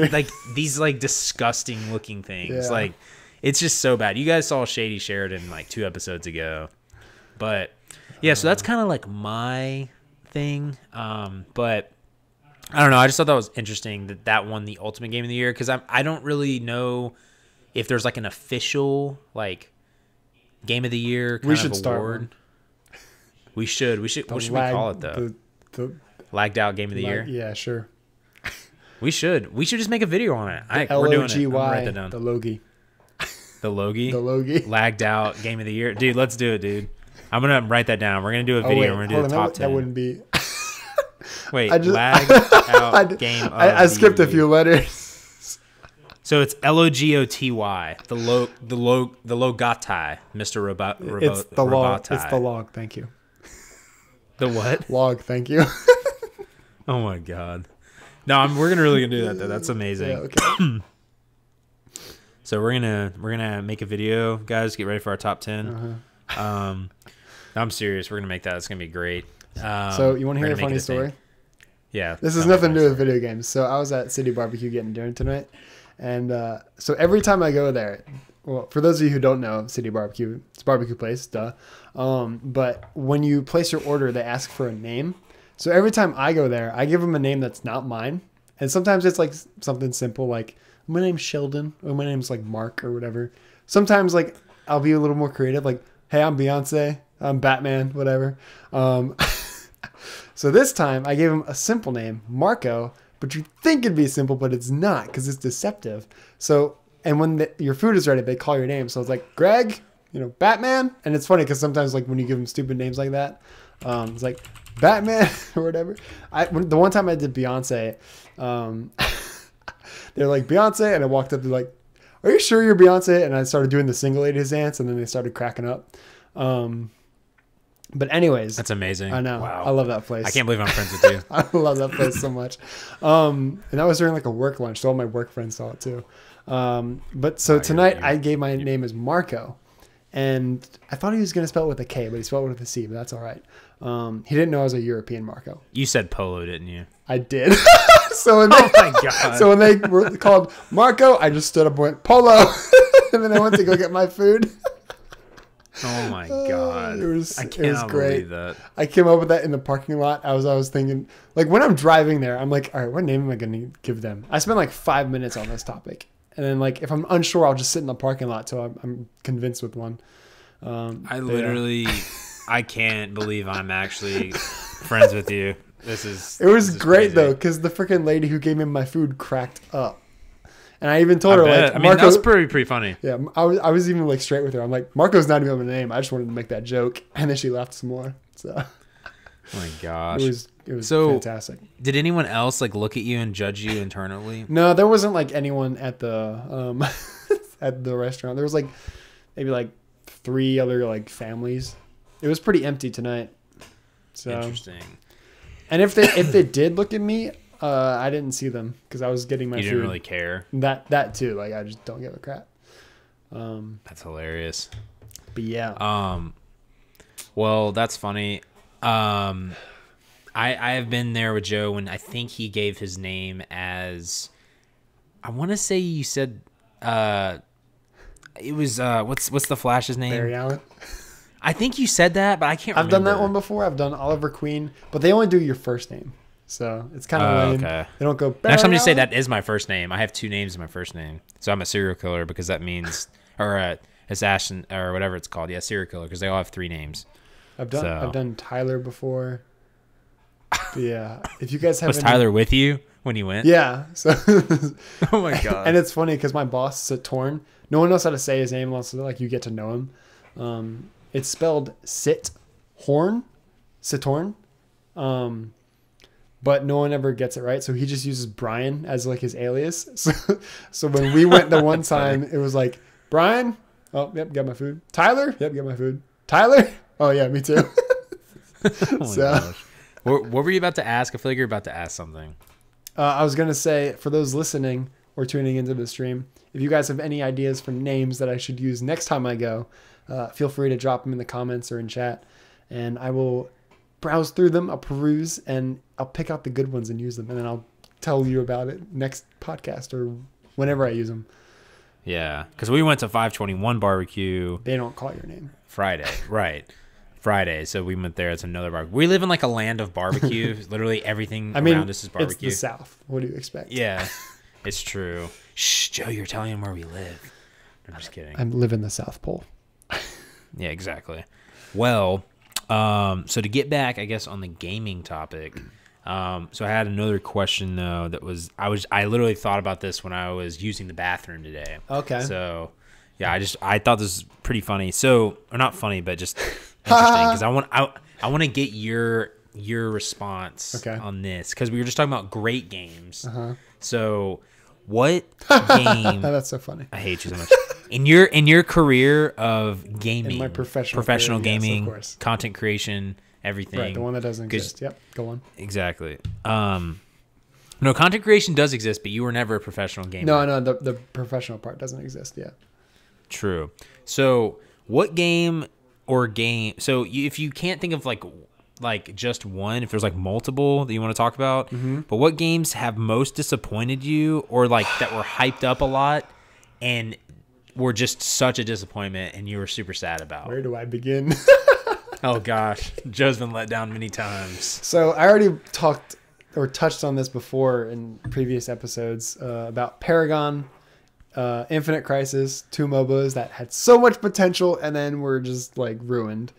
Speaker 2: these disgusting looking things,
Speaker 1: Yeah.
Speaker 2: like. It's just so bad. You guys saw Shady Sheridan like 2 episodes ago. But, yeah, so that's kind of like my thing. But, I don't know. I just thought that was interesting that won the Ultimate Game of the Year, because I don't really know if there's like an official like Game of the Year kind of award. We should. What should we call it, though?
Speaker 1: The
Speaker 2: Lagged Out Game of the Year?
Speaker 1: Yeah, sure.
Speaker 2: We should just make a video on it.
Speaker 1: We're doing it.
Speaker 2: Write that down.
Speaker 1: The Logie.
Speaker 2: The Logie?
Speaker 1: The Logie.
Speaker 2: Lagged Out Game of the Year. Dude, let's do it, dude. I'm going to write that down. We're going to do a video. We're going to do the top 10.
Speaker 1: That wouldn't be...
Speaker 2: Wait, Lagged Out Game of the Year.
Speaker 1: I skipped a few letters.
Speaker 2: So it's Logoty. The Logotai, Mr. Robot.
Speaker 1: It's the log. It's the log. Thank you.
Speaker 2: The what?
Speaker 1: Log. Thank you.
Speaker 2: Oh, my God. No, we're really going to do that, though. That's amazing.
Speaker 1: Yeah, okay.
Speaker 2: So we're gonna make a video, guys. Get ready for our top 10. I'm serious. We're gonna make that. It's gonna be great.
Speaker 1: So you want to hear a funny story?
Speaker 2: Yeah.
Speaker 1: This has nothing to do with video games. So I was at City Barbecue getting dinner tonight, and so every time I go there, well, for those of you who don't know, City Barbecue, it's a barbecue place, duh. But when you place your order, they ask for a name. So every time I go there, I give them a name that's not mine, and sometimes it's like something simple like. My name's Sheldon, or my name's like Mark or whatever. Sometimes like I'll be a little more creative, like, hey, I'm Beyonce, I'm Batman, whatever. So this time I gave him a simple name, Marco, but you think it'd be simple, but it's not because it's deceptive. So, and when your food is ready, they call your name. So it's like, Greg, Batman. And it's funny because sometimes like when you give them stupid names like that, it's like Batman or whatever. The one time I did Beyonce, they're like, Beyonce, and I walked up, they're like, are you sure you're Beyonce? And I started doing the single ladies dance, and then they started cracking up. But anyways.
Speaker 2: That's amazing.
Speaker 1: I know.
Speaker 2: Wow.
Speaker 1: I love that place.
Speaker 2: I can't believe I'm friends with you.
Speaker 1: I love that place so much. And that was during like a work lunch, so all my work friends saw it too. But so tonight I gave my name as Marco, and I thought he was going to spell it with a K, but he spelled it with a C, but that's all right. He didn't know I was a European Marco.
Speaker 2: You said Polo, didn't you?
Speaker 1: I did. So when
Speaker 2: oh my God.
Speaker 1: So when they were called Marco, I just stood up and went, Polo. And then I went to go get my food.
Speaker 2: Oh my God.
Speaker 1: It was great.
Speaker 2: Believe that.
Speaker 1: I came up with that in the parking lot. I was thinking, like when I'm driving there, I'm like, all right, what name am I going to give them? I spent like 5 minutes on this topic. And then like, if I'm unsure, I'll just sit in the parking lot till I'm convinced with one.
Speaker 2: I can't believe I'm actually friends with you. It was
Speaker 1: great though, because the freaking lady who gave me my food cracked up. And I even told her, like,
Speaker 2: I mean, that's pretty funny.
Speaker 1: Yeah, I was even like straight with her. I'm like, Marco's not even my name. I just wanted to make that joke, and then she laughed some more. So,
Speaker 2: oh my gosh,
Speaker 1: it was
Speaker 2: so
Speaker 1: fantastic.
Speaker 2: Did anyone else like look at you and judge you internally?
Speaker 1: No, there wasn't like anyone at the at the restaurant. There was like maybe like 3 other like families. It was pretty empty tonight. So
Speaker 2: interesting.
Speaker 1: And if they did look at me, I didn't see them because I was getting my food.
Speaker 2: You didn't really care.
Speaker 1: That too. Like I just don't give a crap.
Speaker 2: That's hilarious.
Speaker 1: But yeah.
Speaker 2: Well, that's funny. I have been there with Joe when I think he gave his name as, I want to say you said it was what's the Flash's name?
Speaker 1: Barry Allen.
Speaker 2: I think you said that, but I can't remember.
Speaker 1: I've done that one before. I've done Oliver Queen, but they only do your first name. So it's kind of lame.
Speaker 2: Okay.
Speaker 1: They don't go,
Speaker 2: Barry Next time you say
Speaker 1: Allen?
Speaker 2: that is my first name. I have 2 names in my first name. So I'm a serial killer because that means, or assassin or whatever it's called. Yeah, serial killer because they all have 3 names.
Speaker 1: I've done Tyler before. But yeah. If you guys have
Speaker 2: Was Tyler with you when you went?
Speaker 1: Yeah. So
Speaker 2: oh my god.
Speaker 1: And it's funny because my boss is Torn. No one knows how to say his name unless like you get to know him. It's spelled Sitorn, but no one ever gets it right. So he just uses Brian as like his alias. So when we went the one time, it was like, Brian, oh, yep, got my food. Tyler, yep, got my food. Tyler, oh yeah, me too.
Speaker 2: Oh my gosh. What were you about to ask? I feel like you're about to ask something.
Speaker 1: I was going to say, for those listening or tuning into the stream, if you guys have any ideas for names that I should use next time I go, feel free to drop them in the comments or in chat, and I will browse through them. I'll peruse, and I'll pick out the good ones and use them, and then I'll tell you about it next podcast or whenever I use them.
Speaker 2: Yeah, because we went to 521 barbecue.
Speaker 1: They don't call your name.
Speaker 2: Friday, right. Friday, so we went there. It's another barbecue. We live in like a land of barbecue. Literally everything around us is barbecue.
Speaker 1: It's the South. What do you expect?
Speaker 2: Yeah, it's true. Shh, Joe, you're telling him where we live. I'm just kidding.
Speaker 1: I live in the South Pole.
Speaker 2: Yeah, exactly. Well, so to get back, I guess, on the gaming topic, so I had another question though. I literally thought about this when I was using the bathroom today.
Speaker 1: Okay.
Speaker 2: So yeah, I thought this was pretty funny. So, or not funny, but just interesting because I want to get your response on this because we were just talking about great games. So, what game?
Speaker 1: That's so funny.
Speaker 2: I hate you so much. In your career of gaming,
Speaker 1: in my professional career,
Speaker 2: gaming,
Speaker 1: yes,
Speaker 2: content creation, everything.
Speaker 1: Right, the one that doesn't exist. Yep, go on.
Speaker 2: Exactly. No, content creation does exist, but you were never a professional gamer.
Speaker 1: No, the professional part doesn't exist yet.
Speaker 2: True. So, what game or game? So, if you can't think of like just one, if there's like multiple that you want to talk about, but what games have most disappointed you, or like that were hyped up a lot and were just such a disappointment and you were super sad about?
Speaker 1: Where do I begin?
Speaker 2: Oh gosh, Joe's been let down many times.
Speaker 1: So I already talked or touched on this before in previous episodes about Paragon, Infinite Crisis, 2 MOBAs that had so much potential and then were just like ruined,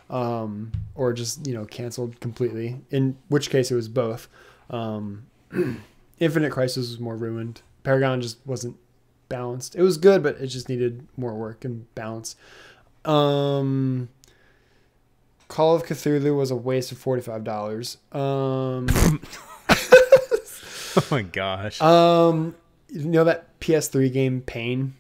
Speaker 1: or just canceled completely. In which case it was both. Infinite Crisis was more ruined. Paragon just wasn't balanced. It was good, but it just needed more work and balance. Call of Cthulhu was a waste of $45.
Speaker 2: Oh my gosh.
Speaker 1: You know that PS3 game Pain?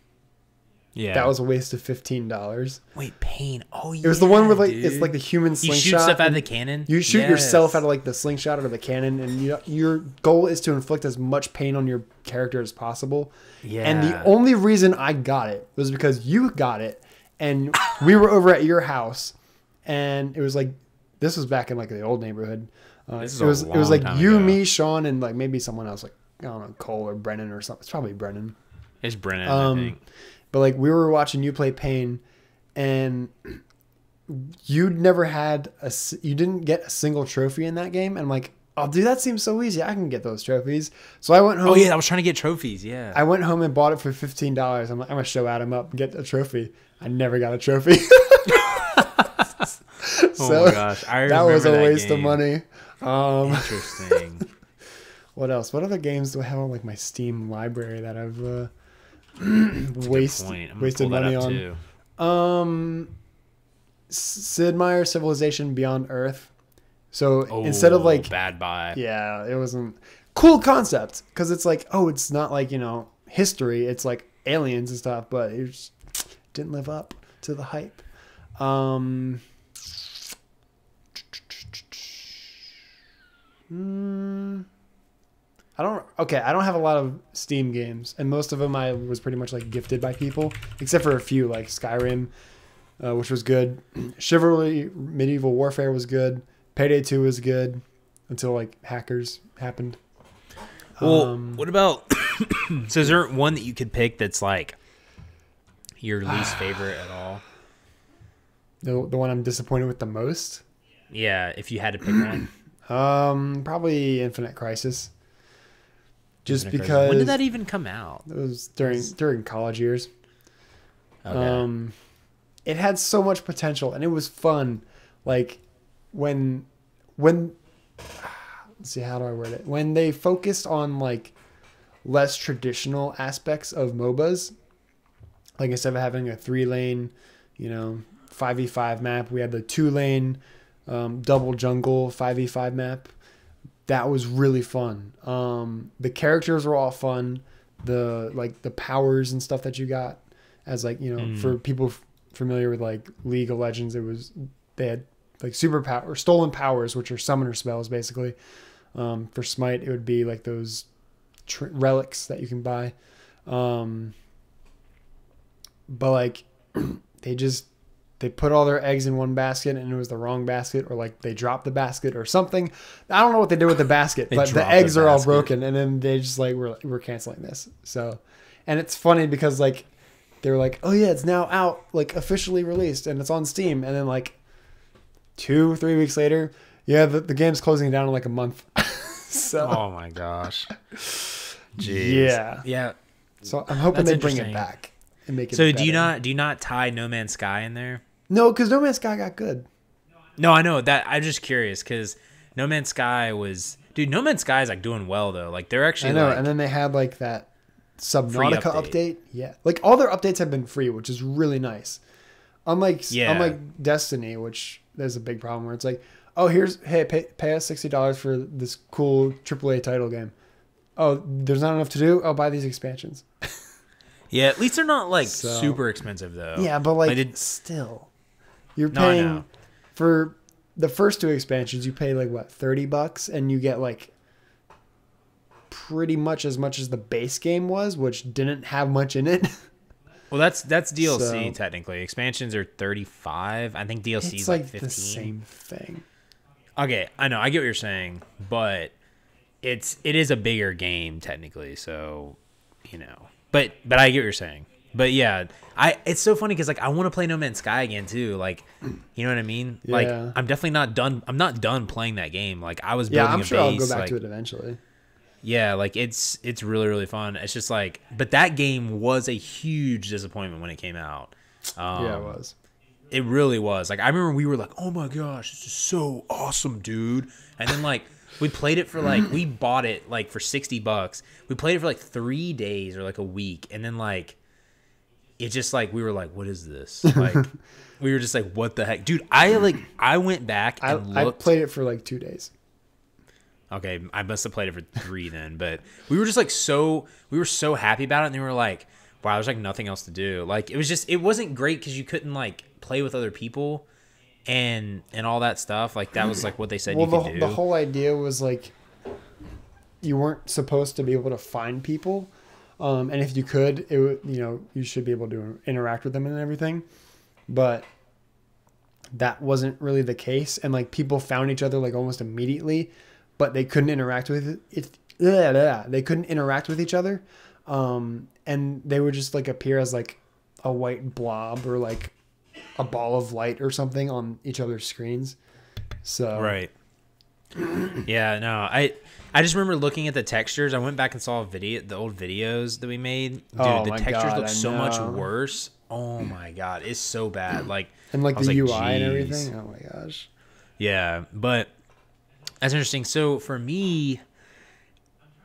Speaker 2: Yeah.
Speaker 1: That was a waste of $15.
Speaker 2: Wait, Pain. Oh yeah.
Speaker 1: It was the one where
Speaker 2: dude.
Speaker 1: it's like the human slingshot.
Speaker 2: You shoot stuff out of the cannon.
Speaker 1: You shoot yourself out of like the slingshot or the cannon, and your goal is to inflict as much pain on your character as possible.
Speaker 2: Yeah.
Speaker 1: And the only reason I got it was because you got it, and we were over at your house, and it was like, this was back in like the old neighborhood. It was like you,
Speaker 2: ago.
Speaker 1: me, Sean, and like maybe someone else, like I don't know, Cole or Brennan or something. It's probably Brennan.
Speaker 2: It's Brennan, I think.
Speaker 1: But like we were watching you play Pain, and you didn't get a single trophy in that game. And I'm like, oh, dude, that seems so easy. I can get those trophies. So I went home.
Speaker 2: Oh yeah, I was trying to get trophies. Yeah.
Speaker 1: I went home and bought it for $15. I'm like, I'm gonna show Adam up and get a trophy. I never got a trophy.
Speaker 2: Oh my gosh,
Speaker 1: that was a waste of money.
Speaker 2: Interesting.
Speaker 1: What else? What other games do I have on like my Steam library that I've wasted money on?
Speaker 2: Too.
Speaker 1: Sid Meier's Civilization Beyond Earth. So instead of like
Speaker 2: bad buy,
Speaker 1: yeah, it wasn't cool concept because it's like, oh, it's not like, you know, history. It's like aliens and stuff, but it just didn't live up to the hype. I don't have a lot of Steam games, and most of them I was pretty much like gifted by people, except for a few like Skyrim, which was good. Chivalry Medieval Warfare was good. Payday 2 was good until like hackers happened.
Speaker 2: Well, what about so is there one that you could pick that's like your least favorite at all?
Speaker 1: The one I'm disappointed with the most?
Speaker 2: Yeah, if you had to pick one.
Speaker 1: Probably Infinite Crisis. Just
Speaker 2: Infinite
Speaker 1: because.
Speaker 2: Crisis. When did that even come out?
Speaker 1: It was during college years.
Speaker 2: Okay.
Speaker 1: It had so much potential and it was fun. Like when let's see, how do I word it? When they focused on like less traditional aspects of MOBAs, like instead of having a 3-lane, you know, 5v5 map, we had the 2-lane double jungle 5v5 map. That was really fun. The characters were all fun. The powers and stuff that you got as like, you know, for people familiar with like League of Legends, they had like super power, stolen powers, which are summoner spells basically. For Smite, it would be like those relics that you can buy. But like they put all their eggs in one basket and it was the wrong basket, or like they dropped the basket or something. I don't know what they did with the basket, but the eggs are all broken, and then they just like we're canceling this. So, and it's funny because like they were like, oh yeah, it's now out, like officially released, and it's on Steam, and then like 2-3 weeks later, yeah, the game's closing down in like a month. So,
Speaker 2: oh my gosh. Jeez.
Speaker 1: Yeah. So I'm hoping they bring it back and make it.
Speaker 2: So
Speaker 1: better.
Speaker 2: do you not tie No Man's Sky in there?
Speaker 1: No, because No Man's Sky got good.
Speaker 2: No, I know that. I'm just curious because No Man's Sky No Man's Sky is like doing well though. Like they're actually.
Speaker 1: I know,
Speaker 2: like,
Speaker 1: and then they had like that Subnautica update. Yeah, like all their updates have been free, which is really nice. Unlike Destiny, which there's a big problem where it's like, oh, pay us $60 for this cool AAA title game. Oh, there's not enough to do. I'll buy these expansions.
Speaker 2: Yeah, at least they're not like super expensive though.
Speaker 1: Yeah, but like still, you're paying for the first 2 expansions. You pay like what, $30, and you get like pretty much as the base game was, which didn't have much in it.
Speaker 2: Well, that's DLC technically. Expansions are $35. I think DLC is like $15.
Speaker 1: The same thing.
Speaker 2: Okay, I know. I get what you're saying, but it is a bigger game technically, so you know. But I get what you're saying. But yeah, it's so funny because like I want to play No Man's Sky again too. Like, you know what I mean?
Speaker 1: Yeah.
Speaker 2: Like I'm definitely not done. I'm not done playing that game. Like I was building
Speaker 1: I'm
Speaker 2: a
Speaker 1: sure
Speaker 2: base.
Speaker 1: I'll go back to it eventually.
Speaker 2: Yeah, like it's really, really fun. It's just like, but that game was a huge disappointment when it came out.
Speaker 1: Yeah, it was.
Speaker 2: It really was. Like I remember we were like, "Oh my gosh, this is so awesome, dude!" And then like we played it for like we bought it like for $60. We played it for like 3 days or like a week, and then like it just like we were like, "What is this?" Like we were just like, "What the heck, dude?" I went back and looked.
Speaker 1: I played it for like 2 days.
Speaker 2: Okay, I must have played it for 3 then, but we were just like we were so happy about it, and they were like, wow, there's like nothing else to do. Like it wasn't great because you couldn't like play with other people and all that stuff. Like that was like what they said you could do.
Speaker 1: The whole idea was like you weren't supposed to be able to find people, and if you could, it would, you know, you should be able to interact with them and everything, but that wasn't really the case, and like people found each other like almost immediately. But they couldn't interact with it. They couldn't interact with each other, and they would just like appear as like a white blob or like a ball of light or something on each other's screens. So
Speaker 2: right, yeah, no, I just remember looking at the textures. I went back and saw the old videos that we made. Dude, the textures look so much worse. Oh my god, it's so bad. Like
Speaker 1: and like the UI and everything. Oh my gosh.
Speaker 2: Yeah, but. That's interesting. So for me,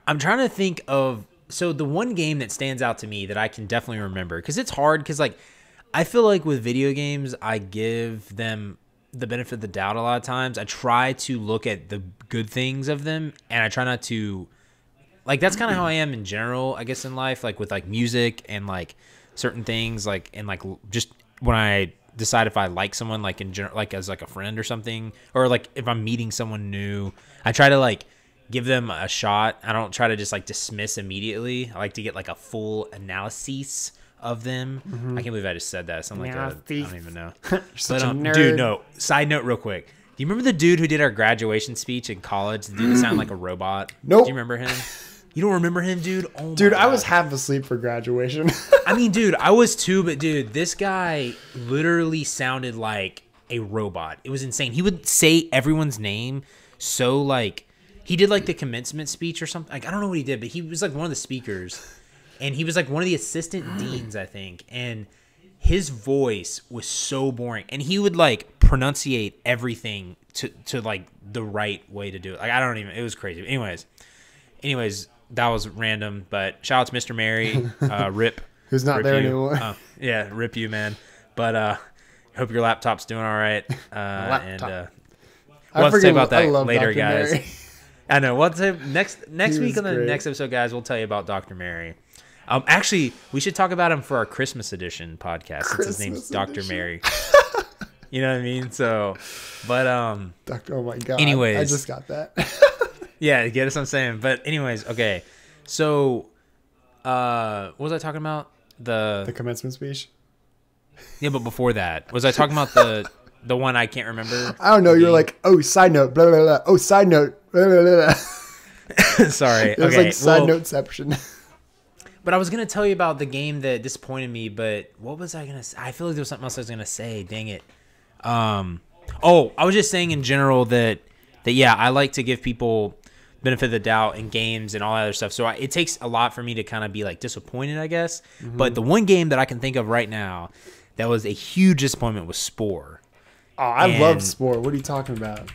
Speaker 2: I'm trying to think of. So the one game that stands out to me that I can definitely remember, because it's hard, because like I feel like with video games, I give them the benefit of the doubt a lot of times. I try to look at the good things of them, and I try not to, like, that's kind of how I am in general, I guess, in life, like with like music and like certain things, like, and like just when I decide if I like someone, like in general, like as like a friend or something, or like if I'm meeting someone new, I try to like give them a shot. I don't try to just like dismiss immediately. I like to get like a full analysis of them. I can't believe I just said that. It sounded like I don't even know. But dude, no. Side note, real quick. Do you remember the dude who did our graduation speech in college? The dude that sounded like a robot.
Speaker 1: Nope.
Speaker 2: Do you remember him? You don't remember him, dude? Oh my
Speaker 1: Dude,
Speaker 2: God.
Speaker 1: I was half asleep for graduation.
Speaker 2: I mean, dude, I was too, but dude, this guy literally sounded like a robot. It was insane. He would say everyone's name so like he did like the commencement speech or something. Like I don't know what he did, but he was like one of the speakers. And he was like one of the assistant deans, I think. And his voice was so boring. And he would like pronunciate everything to like the right way to do it. Like I don't even, it was crazy. Anyways, that was random. But shout out to Mr. Mary, rip.
Speaker 1: Who's not
Speaker 2: rip
Speaker 1: there
Speaker 2: you.
Speaker 1: anymore.
Speaker 2: Yeah, rip you, man. But hope your laptop's doing all right. And we'll have to say about that later,
Speaker 1: Dr.
Speaker 2: guys.
Speaker 1: Mary.
Speaker 2: I know. We'll say next week on the
Speaker 1: great.
Speaker 2: next episode, guys, we'll tell you about Dr. Mary. Actually, we should talk about him for our Christmas edition podcast since his name's Dr. Mary. You know what I mean? So, but
Speaker 1: Doctor, oh my God.
Speaker 2: Anyways,
Speaker 1: I just got that.
Speaker 2: yeah, get us what I'm saying. But anyways, okay. So, what was I talking about?
Speaker 1: The commencement speech.
Speaker 2: Yeah, but before that, was I talking about the one I can't remember?
Speaker 1: I don't know. You're like, oh, side note, blah blah blah. Oh, side note, blah blah blah.
Speaker 2: Sorry.
Speaker 1: It was
Speaker 2: okay.
Speaker 1: like side noteception.
Speaker 2: But I was gonna tell you about the game that disappointed me. But what was I gonna say? I feel like there was something else I was gonna say. Dang it. Oh, I was just saying in general that yeah, I like to give people benefit of the doubt in games and all that other stuff. So it takes a lot for me to kind of be like disappointed, I guess. Mm-hmm. But the one game that I can think of right now that was a huge disappointment was Spore.
Speaker 1: Oh, I love Spore. What are you talking about?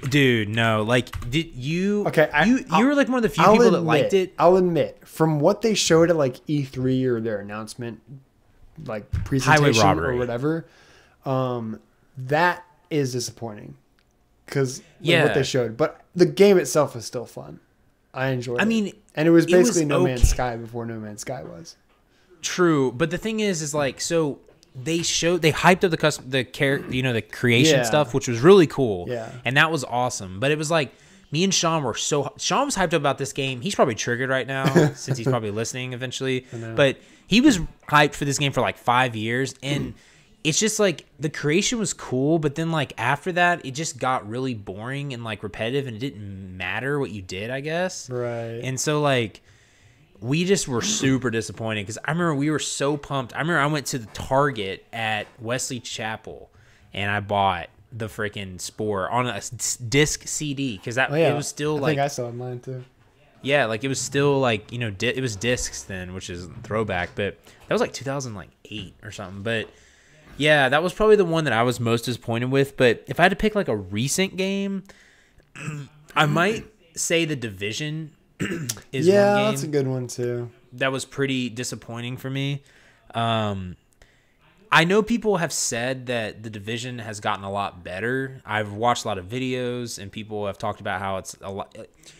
Speaker 2: Dude, no. Like, did you...
Speaker 1: Okay,
Speaker 2: you were like one of the few people that liked it.
Speaker 1: I'll admit, from what they showed at like E3 or their announcement, like presentation or whatever, that is disappointing. Because what they showed. But the game itself is still fun. I enjoyed it. I mean... And it was basically No Man's Sky before No Man's Sky was.
Speaker 2: True. But the thing is like, so... They hyped up the creation stuff, which was really cool.
Speaker 1: Yeah.
Speaker 2: And that was awesome. But it was like, me and Sean were Sean was hyped up about this game. He's probably triggered right now since he's probably listening eventually. But he was hyped for this game for like 5 years. And it's just like, the creation was cool. But then like after that, it just got really boring and like repetitive. And it didn't matter what you did, I guess.
Speaker 1: Right.
Speaker 2: And so like, we just were super disappointed because I remember we were so pumped. I remember I went to the Target at Wesley Chapel and I bought the freaking Spore on a disc CD because it was still like...
Speaker 1: I think I saw it online too.
Speaker 2: Yeah, like it was still like, it was discs then, which is throwback, but that was like 2008 or something. But yeah, that was probably the one that I was most disappointed with. But if I had to pick like a recent game, I might say The Division is one game
Speaker 1: that's a good one too.
Speaker 2: That was pretty disappointing for me. I know people have said that The Division has gotten a lot better. I've watched a lot of videos and people have talked about how it's a lot.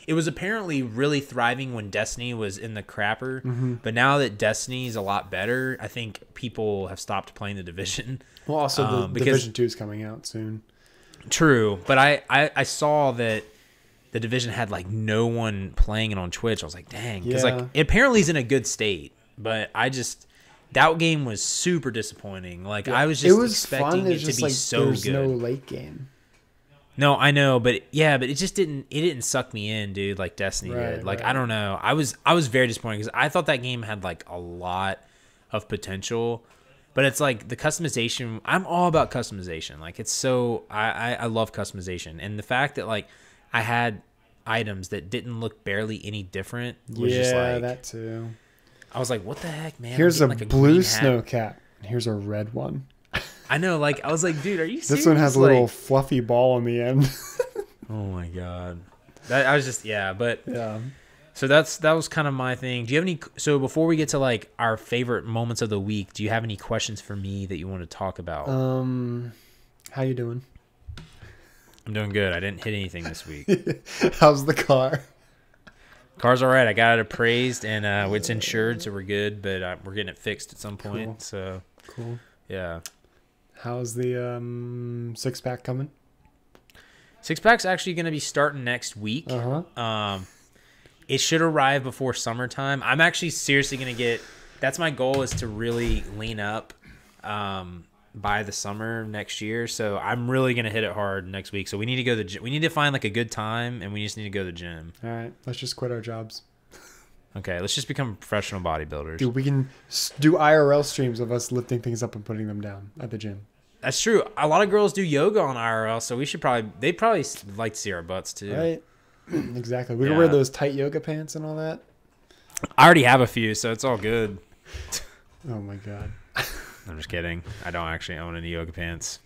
Speaker 2: It was apparently really thriving when Destiny was in the crapper, but now that Destiny is a lot better, I think people have stopped playing The Division.
Speaker 1: Well, also the Division 2 is coming out soon.
Speaker 2: True, but I saw that The Division had like no one playing it on Twitch. I was like, dang, because like it apparently is in a good state, but that game was super disappointing. Like I was just expecting it to be so
Speaker 1: there's
Speaker 2: good.
Speaker 1: No late game.
Speaker 2: No, I know, but it just didn't suck me in, dude, like Destiny did. Like I don't know, I was very disappointed because I thought that game had like a lot of potential. But it's like the customization. I'm all about customization. Like it's so I love customization, and the fact that like I had items that didn't look barely any different was just like
Speaker 1: that too.
Speaker 2: I was like, what the heck, man?
Speaker 1: Here's a blue snow cat, and here's a red one.
Speaker 2: I know, like I was like, dude, are you serious?
Speaker 1: This one has a little fluffy ball on the end.
Speaker 2: Oh my god, I was just but So that was kind of my thing. Do you have any? So before we get to like our favorite moments of the week, do you have any questions for me that you want to talk about?
Speaker 1: How you doing?
Speaker 2: I'm doing good. I didn't hit anything this week.
Speaker 1: How's the car?
Speaker 2: Car's all right. I got it appraised and it's insured, so we're good. But we're getting it fixed at some point.
Speaker 1: Cool.
Speaker 2: So
Speaker 1: Cool.
Speaker 2: yeah.
Speaker 1: How's the 6-pack coming?
Speaker 2: 6-pack's actually going to be starting next week. It should arrive before summertime. I'm actually seriously going to get. That's my goal, is to really lean up by the summer next year. So I'm really going to hit it hard next week. So we need to go to the gym. We need to find like a good time, and we just need to go to the gym.
Speaker 1: All right, let's just quit our jobs.
Speaker 2: Okay, let's just become professional bodybuilders.
Speaker 1: Dude, we can do IRL streams of us lifting things up and putting them down at the gym.
Speaker 2: That's true. A lot of girls do yoga on IRL, so we should probably. They probably like to see our butts too.
Speaker 1: Right. Exactly. We can wear those tight yoga pants and all that.
Speaker 2: I already have a few, so it's all good.
Speaker 1: Oh my god.
Speaker 2: I'm just kidding. I don't actually own any yoga pants.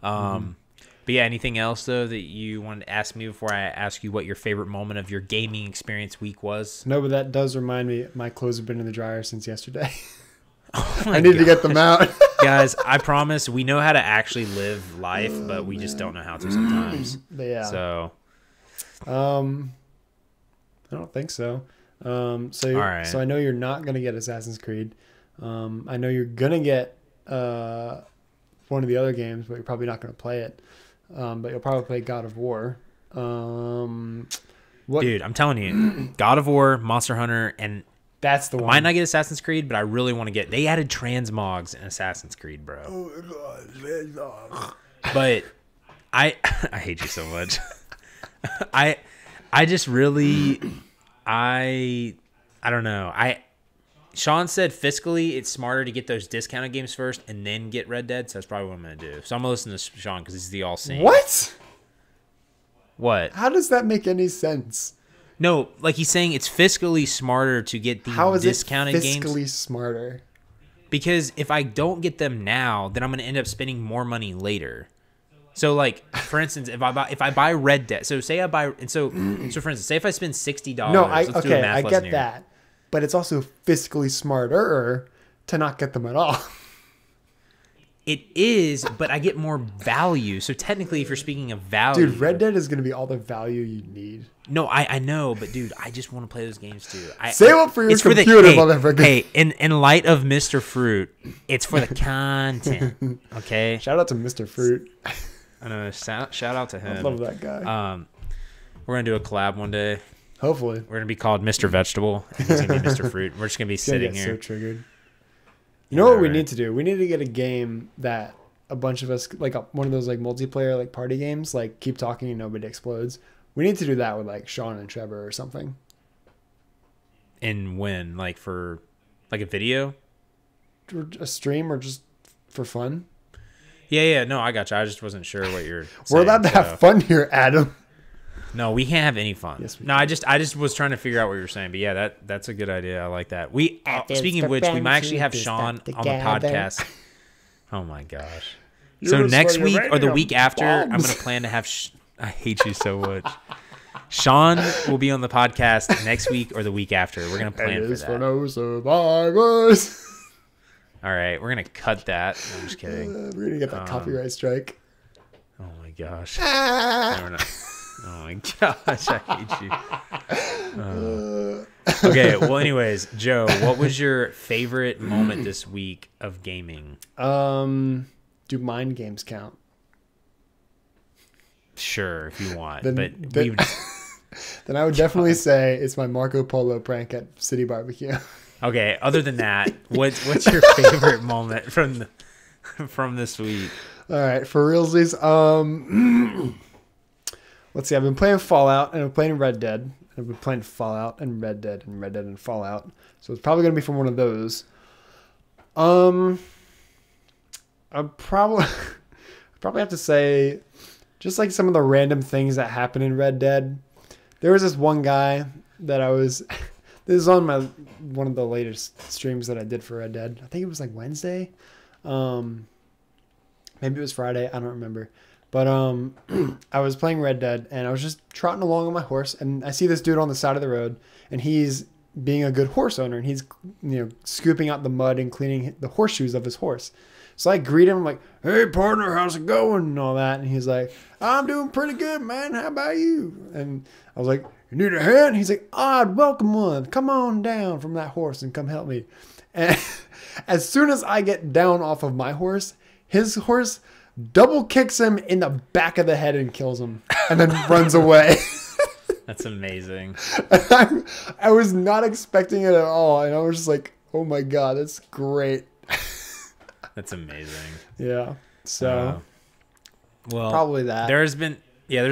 Speaker 2: But yeah, anything else though that you wanted to ask me before I ask you what your favorite moment of your gaming experience week was?
Speaker 1: No, but that does remind me, my clothes have been in the dryer since yesterday.
Speaker 2: Oh
Speaker 1: I need to get them out.
Speaker 2: Guys, I promise we know how to actually live life, but we just don't know how to sometimes.
Speaker 1: Yeah.
Speaker 2: So
Speaker 1: I don't think so. All right. So I know you're not gonna get Assassin's Creed. I know you're gonna get one of the other games, but you're probably not gonna play it. But you'll probably play God of War.
Speaker 2: Dude, I'm telling you, God of War, Monster Hunter, and
Speaker 1: that's the one.
Speaker 2: I might not get Assassin's Creed, but I really want to get. They added transmogs in Assassin's Creed, bro.
Speaker 1: Oh my god, transmogs.
Speaker 2: But I hate you so much. I just really I don't know. Sean said fiscally it's smarter to get those discounted games first and then get Red Dead, so that's probably what I'm going to do. So I'm going to listen to Sean because he's the all-seeing. What?
Speaker 1: How does that make any sense?
Speaker 2: No, like he's saying it's fiscally smarter to get the discounted games.
Speaker 1: How is it fiscally smarter?
Speaker 2: Because if I don't get them now, then I'm going to end up spending more money later. So like, for instance, if I buy Red Dead, so say I buy, and so for instance, say if I spend $60.
Speaker 1: No, I get that, but it's also fiscally smarter to not get them at all.
Speaker 2: It is, but I get more value. So technically, if you're speaking of value,
Speaker 1: dude, Red Dead is going to be all the value you need.
Speaker 2: No, I know, but dude, I just want to play those games too.
Speaker 1: Save up for your computer, motherfucker.
Speaker 2: Hey, in light of Mr. Fruit, it's for the content. Okay.
Speaker 1: Shout out to Mr. Fruit.
Speaker 2: I know. Shout out to him.
Speaker 1: I love that guy.
Speaker 2: We're gonna do a collab one day.
Speaker 1: Hopefully,
Speaker 2: we're gonna be called Mr. Vegetable, and he's gonna be Mr. Fruit. We're just gonna be sitting here.
Speaker 1: So triggered. You know what we need to do? We need to get a game that a bunch of us, like one of those like multiplayer like party games, like keep talking and nobody explodes. We need to do that with like Sean and Trevor or something.
Speaker 2: And when? Like for like a video?
Speaker 1: A stream or just for fun?
Speaker 2: Yeah. No, I got you. I just wasn't sure what you're saying.
Speaker 1: We're allowed to have fun here, Adam.
Speaker 2: No, we can't have any fun.
Speaker 1: Yes,
Speaker 2: I just was trying to figure out what you were saying. But yeah, that's a good idea. I like that. We speaking of which, we might actually have Sean on the podcast. Oh my gosh. So next week or the week after, I'm going to plan to have I hate you so much. Sean will be on the podcast next week or the week after. We're going to plan for that.
Speaker 1: For no survivors.
Speaker 2: All right, we're going to cut that. I'm just kidding.
Speaker 1: We're going to get that copyright strike.
Speaker 2: Oh my gosh. Oh my gosh, I hate you. Okay, well anyways, Joe, what was your favorite moment this week of gaming?
Speaker 1: Do mind games count?
Speaker 2: Sure, if you want.
Speaker 1: Then I would definitely say it's my Marco Polo prank at City Barbecue.
Speaker 2: Okay, other than that, what's your favorite moment from this week?
Speaker 1: All right, for realsies, let's see. I've been playing Fallout and I'm playing Red Dead. I've been playing Fallout and Red Dead and Red Dead and Fallout. So it's probably gonna be from one of those. I probably have to say, just like some of the random things that happen in Red Dead. There was this one guy that I was. This is on one of the latest streams that I did for Red Dead. I think it was like Wednesday. Maybe it was Friday. I don't remember. But I was playing Red Dead and I was just trotting along on my horse and I see this dude on the side of the road and he's being a good horse owner and he's scooping out the mud and cleaning the horseshoes of his horse. So I greet him like, "Hey partner, how's it going?" and all that. And he's like, "I'm doing pretty good, man. How about you?" And I was like, "You need a hand?" He's like, "I'd welcome one. Come on down from that horse and come help me." And as soon as I get down off of my horse, his horse double kicks him in the back of the head and kills him and then runs away.
Speaker 2: That's amazing.
Speaker 1: I was not expecting it at all. And I was just like, oh my God, that's great.
Speaker 2: That's amazing.
Speaker 1: Yeah. So,
Speaker 2: well,
Speaker 1: probably that.
Speaker 2: There's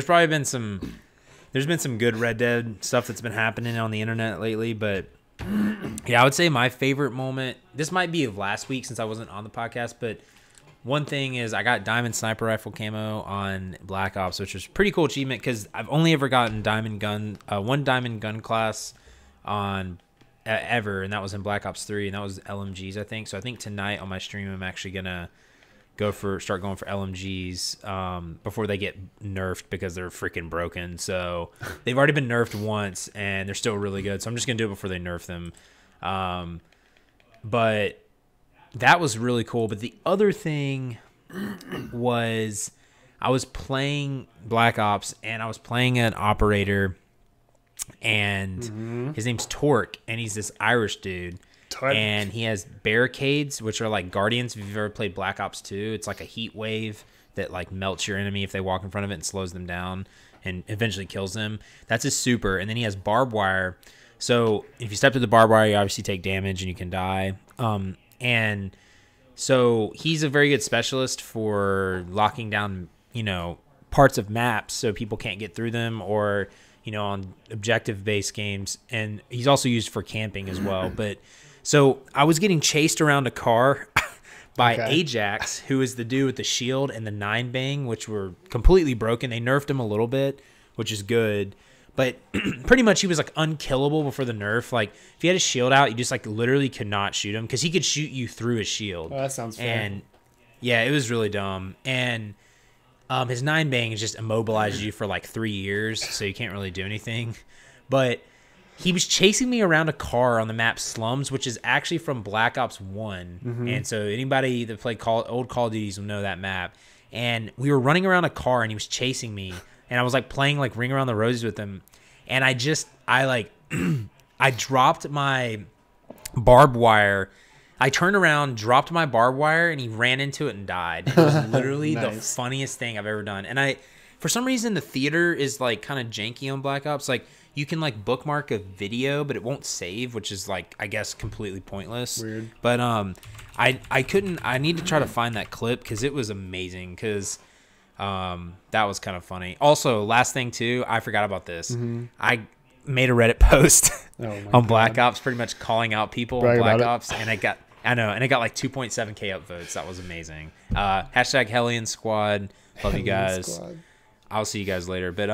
Speaker 2: probably been some good Red Dead stuff that's been happening on the internet lately, but yeah, I would say my favorite moment, this might be of last week since I wasn't on the podcast, but one thing is I got Diamond Sniper Rifle camo on Black Ops, which was a pretty cool achievement because I've only ever gotten one Diamond gun class on ever, and that was in Black Ops 3, and that was LMGs, I think. So I think tonight on my stream I'm actually gonna start going for LMGs before they get nerfed because they're freaking broken. So they've already been nerfed once and they're still really good. So I'm just gonna do it before they nerf them. But that was really cool. But the other thing was I was playing Black Ops and I was playing an operator and his name's Torque and he's this Irish dude. And he has barricades, which are like guardians. If you've ever played Black Ops 2, it's like a heat wave that like melts your enemy if they walk in front of it and slows them down and eventually kills them. That's his super. And then he has barbed wire. So if you step to the barbed wire, you obviously take damage and you can die. And so he's a very good specialist for locking down, parts of maps so people can't get through them or, on objective-based games. And he's also used for camping as well. But so I was getting chased around a car by Ajax, who is the dude with the shield and the 9-bang, which were completely broken. They nerfed him a little bit, which is good. But pretty much he was like unkillable before the nerf. Like if he had his shield out, you just like literally could not shoot him because he could shoot you through his shield.
Speaker 1: Oh, that sounds fair.
Speaker 2: And yeah, it was really dumb. And his 9-bang is just immobilized you for like 3 years, so you can't really do anything. But he was chasing me around a car on the map Slums, which is actually from Black Ops 1. And so anybody that played old Call of Duties will know that map. And we were running around a car, and he was chasing me. And I was like playing like Ring Around the Roses with him. And I dropped my barbed wire. I turned around, dropped my barbed wire, and he ran into it and died. It was literally the funniest thing I've ever done. And for some reason, the theater is like kind of janky on Black Ops. Like you can like bookmark a video, but it won't save, which is like, I guess, completely pointless.
Speaker 1: Weird.
Speaker 2: But I need to try to find that clip because it was amazing because that was kind of funny. Also, last thing too, I forgot about this. I made a Reddit post on Black Ops, pretty much calling out people on Black Ops, and it got like 2.7K upvotes. That was amazing. Hashtag Hellion Squad. Love you guys. I'll see you guys later. But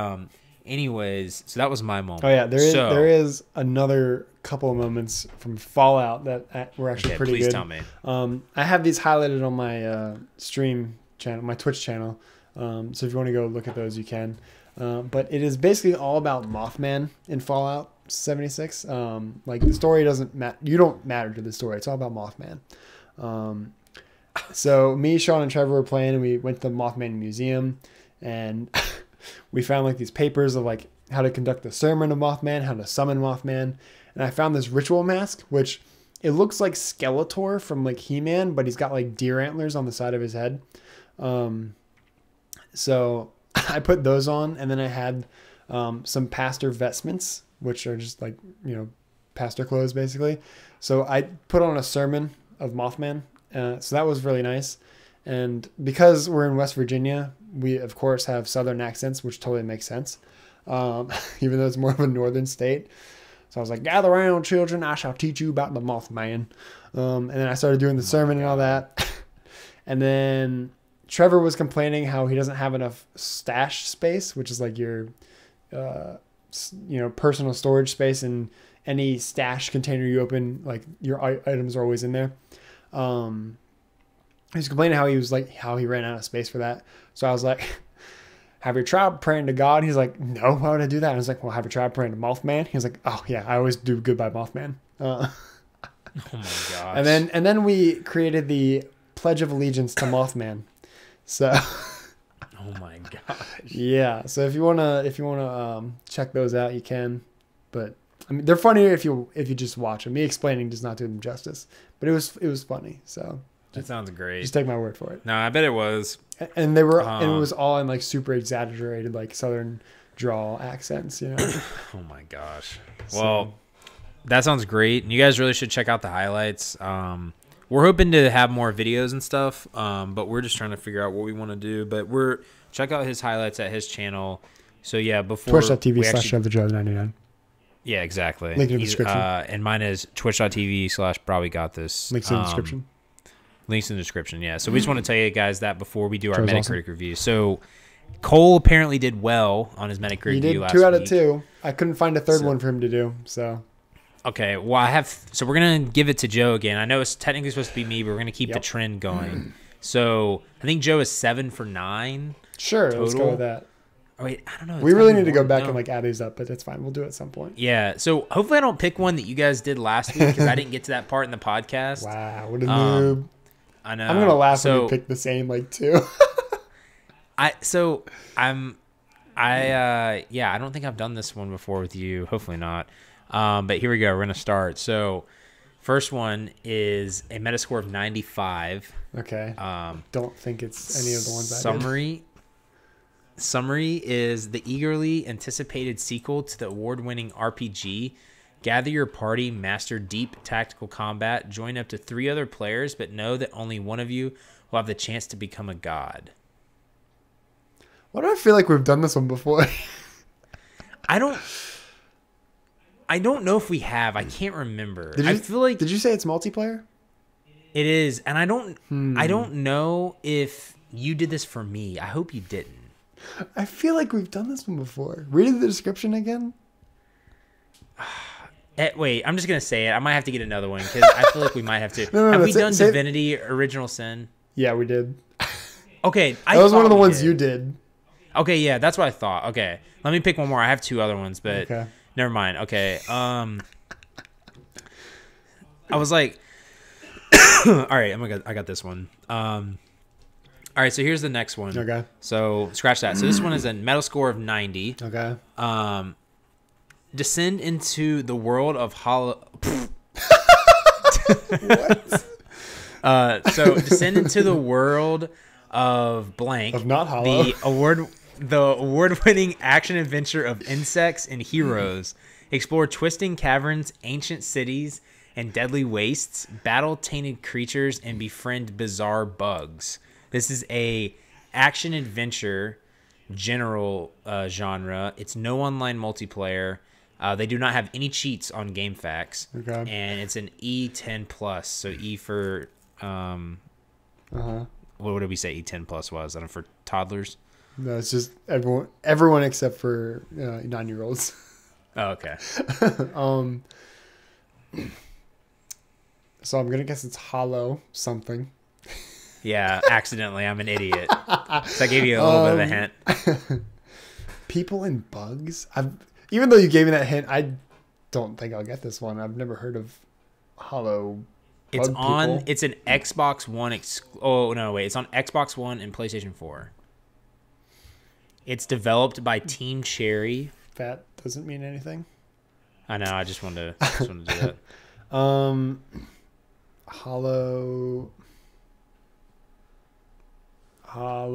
Speaker 2: anyways, so that was my moment.
Speaker 1: Oh yeah, there is another couple of moments from Fallout that were actually pretty good.
Speaker 2: Please tell me.
Speaker 1: I have these highlighted on my stream channel, my Twitch channel. So if you want to go look at those, you can. But it is basically all about Mothman in Fallout 76. Like the story doesn't matter. You don't matter to the story. It's all about Mothman. So me, Sean, and Trevor were playing, and we went to the Mothman Museum, and we found like these papers of like how to conduct the sermon of Mothman, how to summon Mothman, and I found this ritual mask, which it looks like Skeletor from like He-Man, but he's got like deer antlers on the side of his head. So I put those on, and then I had some pastor vestments, which are just like, pastor clothes basically. So I put on a sermon of Mothman. So that was really nice. And because we're in West Virginia, we of course have Southern accents, which totally makes sense. Even though it's more of a northern state. So I was like, "Gather around, children, I shall teach you about the Mothman." And then I started doing the sermon and all that. And then Trevor was complaining how he doesn't have enough stash space, which is like your, personal storage space, and any stash container you open, like your items are always in there. He was complaining how he ran out of space for that. So I was like, have you tried praying to God? He's like, no, why would I do that? I was like, well, have you tried praying to Mothman? He's like, oh yeah, I always do good by Mothman.
Speaker 2: Oh my gosh.
Speaker 1: And then we created the Pledge of Allegiance to Mothman. So
Speaker 2: oh my gosh.
Speaker 1: yeah. So if you wanna check those out, you can. But I mean, they're funnier if you just watch them. Me explaining does not do them justice. But it was funny. So
Speaker 2: That sounds great.
Speaker 1: just take my word for it.
Speaker 2: No, I bet it was.
Speaker 1: And they were, and it was all in like super exaggerated, like Southern drawl accents, you know.
Speaker 2: Oh my gosh. Well, that sounds great. And you guys really should check out the highlights. We're hoping to have more videos and stuff, but we're just trying to figure out what we want to do. But check out his highlights at his channel. So yeah, before
Speaker 1: Twitch.tv/ShevTheJoe99.
Speaker 2: Yeah, exactly.
Speaker 1: Link in the description.
Speaker 2: And mine is twitch.tv/probablygottthis.
Speaker 1: Links in the description.
Speaker 2: Links in the description, yeah. So we just want to tell you guys that before we do our
Speaker 1: Joe's
Speaker 2: Metacritic
Speaker 1: awesome.
Speaker 2: review. So Cole apparently did well on his Metacritic review last week.
Speaker 1: 2 out of 2. I couldn't find a third one for him to do, so.
Speaker 2: Okay, well, so we're going to give it to Joe again. I know it's technically supposed to be me, but we're going to keep the trend going. So I think Joe is 7 for 9.
Speaker 1: Sure,
Speaker 2: total.
Speaker 1: let's go with that.
Speaker 2: Oh, wait, I don't know.
Speaker 1: We really need to go back and like add these up, but that's fine. We'll do it at some point.
Speaker 2: Yeah, so hopefully I don't pick one that you guys did last week because I didn't get to that part in the podcast.
Speaker 1: Wow, what a noob.
Speaker 2: I know.
Speaker 1: I'm going to laugh when you pick the same like 2.
Speaker 2: I don't think I've done this one before with you. Hopefully not. But here we go. We're going to start. So first one is a Metascore of 95.
Speaker 1: Okay. Don't think it's any of the ones I did.
Speaker 2: Summary is the eagerly anticipated sequel to the award-winning RPG. Gather your party, master deep tactical combat, join up to 3 other players, but know that only one of you will have the chance to become a god.
Speaker 1: Why do I feel like we've done this one before?
Speaker 2: I don't know if we have. I can't remember.
Speaker 1: Did you say it's multiplayer?
Speaker 2: It is, and I don't know if you did this for me. I hope you didn't.
Speaker 1: I feel like we've done this one before. Read the description again.
Speaker 2: Wait, I'm just gonna say it. I might have to get another one because I feel like we might have to. Have we done Divinity Original Sin?
Speaker 1: Yeah, we did.
Speaker 2: Okay,
Speaker 1: that was one of the ones you did.
Speaker 2: Okay, yeah, that's what I thought. Okay, let me pick one more. I have 2 other ones, but never mind. Okay, I was like, all right, I got this one. All right, so here's the next one.
Speaker 1: Okay.
Speaker 2: So scratch that. So this one is a Metascore of 90.
Speaker 1: Okay.
Speaker 2: Descend into the world of
Speaker 1: What?
Speaker 2: So descend into the world of blank.
Speaker 1: Of not hollow.
Speaker 2: The award-winning action adventure of insects and heroes. Explore twisting caverns, ancient cities, and deadly wastes. Battle tainted creatures and befriend bizarre bugs. This is a action adventure general genre. It's no online multiplayer. They do not have any cheats on GameFAQs.
Speaker 1: Okay.
Speaker 2: And it's an E10 plus. So E for what did we say E10 plus was? I don't know, for toddlers.
Speaker 1: No, it's just everyone except for 9-year-olds.
Speaker 2: Oh, okay.
Speaker 1: So I'm gonna guess it's hollow something.
Speaker 2: Yeah, accidentally. I'm an idiot. So I gave you a little bit of a hint.
Speaker 1: People and bugs. Even though you gave me that hint, I don't think I'll get this one. I've never heard of hollow.
Speaker 2: It's
Speaker 1: bug
Speaker 2: on.
Speaker 1: people.
Speaker 2: It's an Xbox One. Oh no, wait. It's on Xbox One and PlayStation 4. It's developed by Team Cherry.
Speaker 1: That doesn't mean anything.
Speaker 2: I know. I just wanted to do that.
Speaker 1: Hollow.
Speaker 2: Oh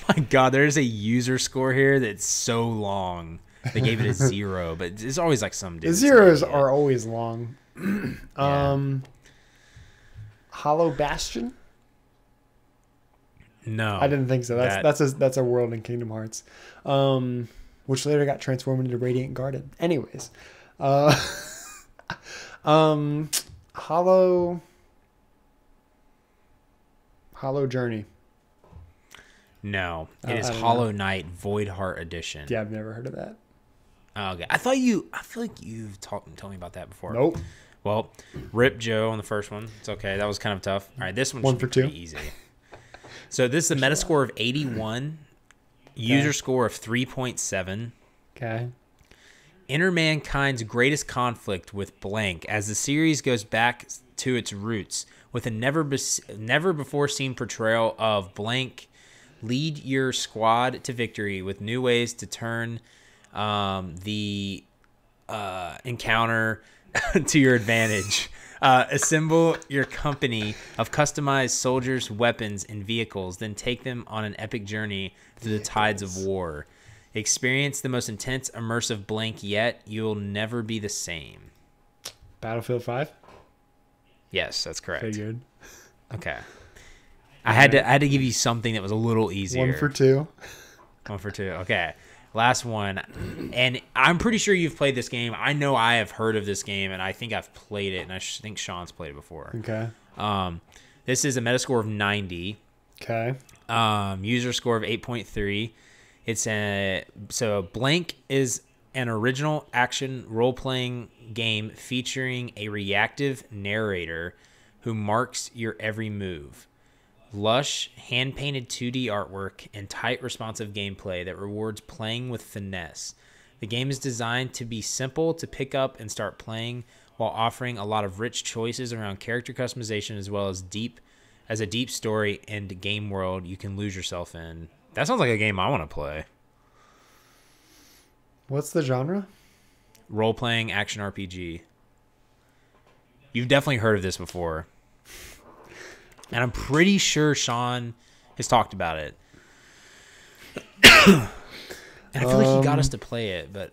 Speaker 2: my God, there's a user score here that's so long. They gave it a 0, but it's always like some dude.
Speaker 1: The zeros are always long. Hollow Bastion?
Speaker 2: No,
Speaker 1: I didn't think so. That's a world in Kingdom Hearts, which later got transformed into Radiant Garden. Anyways, Hollow Journey.
Speaker 2: No, it is
Speaker 1: I don't
Speaker 2: Hollow Knight Void Heart Edition.
Speaker 1: Yeah, I've never heard of that.
Speaker 2: Oh, okay. I feel like you've told me about that before.
Speaker 1: Nope.
Speaker 2: Well, rip Joe on the first one. It's okay. That was kind of tough. All right, this one
Speaker 1: One
Speaker 2: should
Speaker 1: for
Speaker 2: be
Speaker 1: two.
Speaker 2: pretty easy. So this is a Metascore of 81, user score of 3.7.
Speaker 1: Okay.
Speaker 2: Enter mankind's greatest conflict with blank as the series goes back to its roots with a never before seen portrayal of blank. Lead your squad to victory with new ways to turn the encounter to your advantage. Assemble your company of customized soldiers, weapons, and vehicles, then take them on an epic journey through the tides of war. Experience the most intense, immersive blank yet. You'll never be the same.
Speaker 1: Battlefield 5?
Speaker 2: Yes, that's correct.
Speaker 1: Figured.
Speaker 2: Okay. I had to give you something that was a little easier.
Speaker 1: 1 for 2.
Speaker 2: 1 for 2. Okay. Last one. And I'm pretty sure you've played this game. I know I have heard of this game, and I think I've played it, and I think Sean's played it before.
Speaker 1: Okay.
Speaker 2: This is a Metascore of 90.
Speaker 1: Okay.
Speaker 2: User score of 8.3. So Blank is an original action role-playing game featuring a reactive narrator who marks your every move. Lush, hand-painted 2D artwork and tight, responsive gameplay that rewards playing with finesse. The game is designed to be simple to pick up and start playing while offering a lot of rich choices around character customization as well as a deep story and game world you can lose yourself in. That sounds like a game I want to play.
Speaker 1: What's the genre?
Speaker 2: Role-playing action RPG. You've definitely heard of this before. And I'm pretty sure Sean has talked about it. And I feel like he got us to play it, but...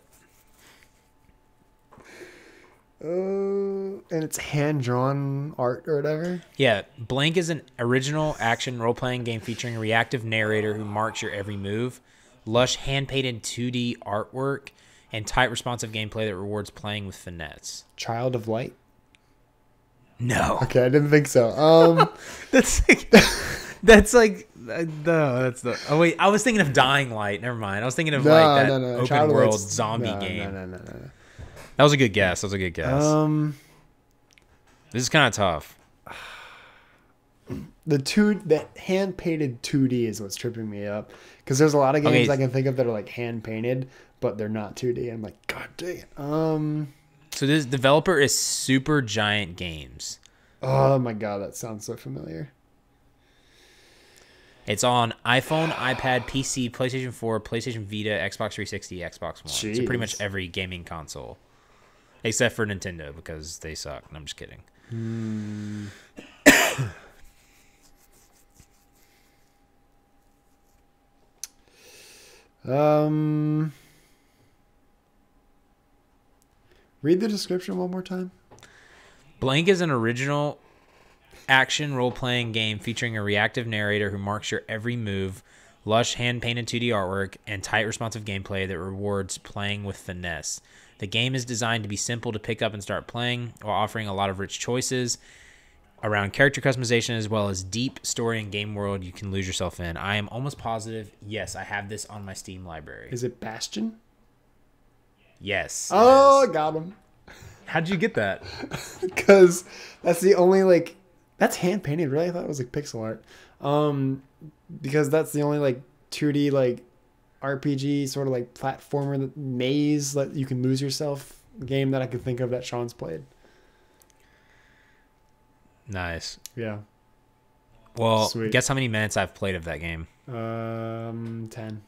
Speaker 1: And it's hand-drawn art or whatever?
Speaker 2: Yeah, Blank is an original action role-playing game featuring a reactive narrator who marks your every move, lush hand-painted 2D artwork, and tight, responsive gameplay that rewards playing with finesse.
Speaker 1: Child of Light?
Speaker 2: No.
Speaker 1: Okay, I didn't think so.
Speaker 2: That's like the. Oh wait, I was thinking of Dying Light. Never mind. I was thinking of that open
Speaker 1: Child of
Speaker 2: world
Speaker 1: Light's,
Speaker 2: zombie game.
Speaker 1: No.
Speaker 2: That was a good guess. This is kind of tough.
Speaker 1: The hand painted 2D is what's tripping me up because there's a lot of games I can think of that are like hand painted, but they're not 2D. I'm like, God dang it.
Speaker 2: So this developer is Super Giant Games.
Speaker 1: Oh my God, that sounds so familiar.
Speaker 2: It's on iPhone, iPad, PC, PlayStation 4, PlayStation Vita, Xbox 360, Xbox One.
Speaker 1: Jeez.
Speaker 2: So pretty much every gaming console. Except for Nintendo because they suck. No, I'm just kidding.
Speaker 1: Read the description one more time.
Speaker 2: Blank is an original action role-playing game featuring a reactive narrator who marks your every move, lush hand-painted 2D artwork, and tight, responsive gameplay that rewards playing with finesse. The game is designed to be simple to pick up and start playing while offering a lot of rich choices around character customization as well as deep story and game world you can lose yourself in. I am almost positive, yes, I have this on my Steam library.
Speaker 1: Is it Bastion?
Speaker 2: Yes.
Speaker 1: Oh, got him.
Speaker 2: How'd you get that?
Speaker 1: Because that's the only that's hand painted. Really, I thought it was like pixel art. Because that's the only 2D RPG sort of platformer maze that you can lose yourself game that I can think of that Sean's played.
Speaker 2: Nice.
Speaker 1: Yeah.
Speaker 2: Well,
Speaker 1: Sweet.
Speaker 2: Guess how many minutes I've played of that game?
Speaker 1: 10.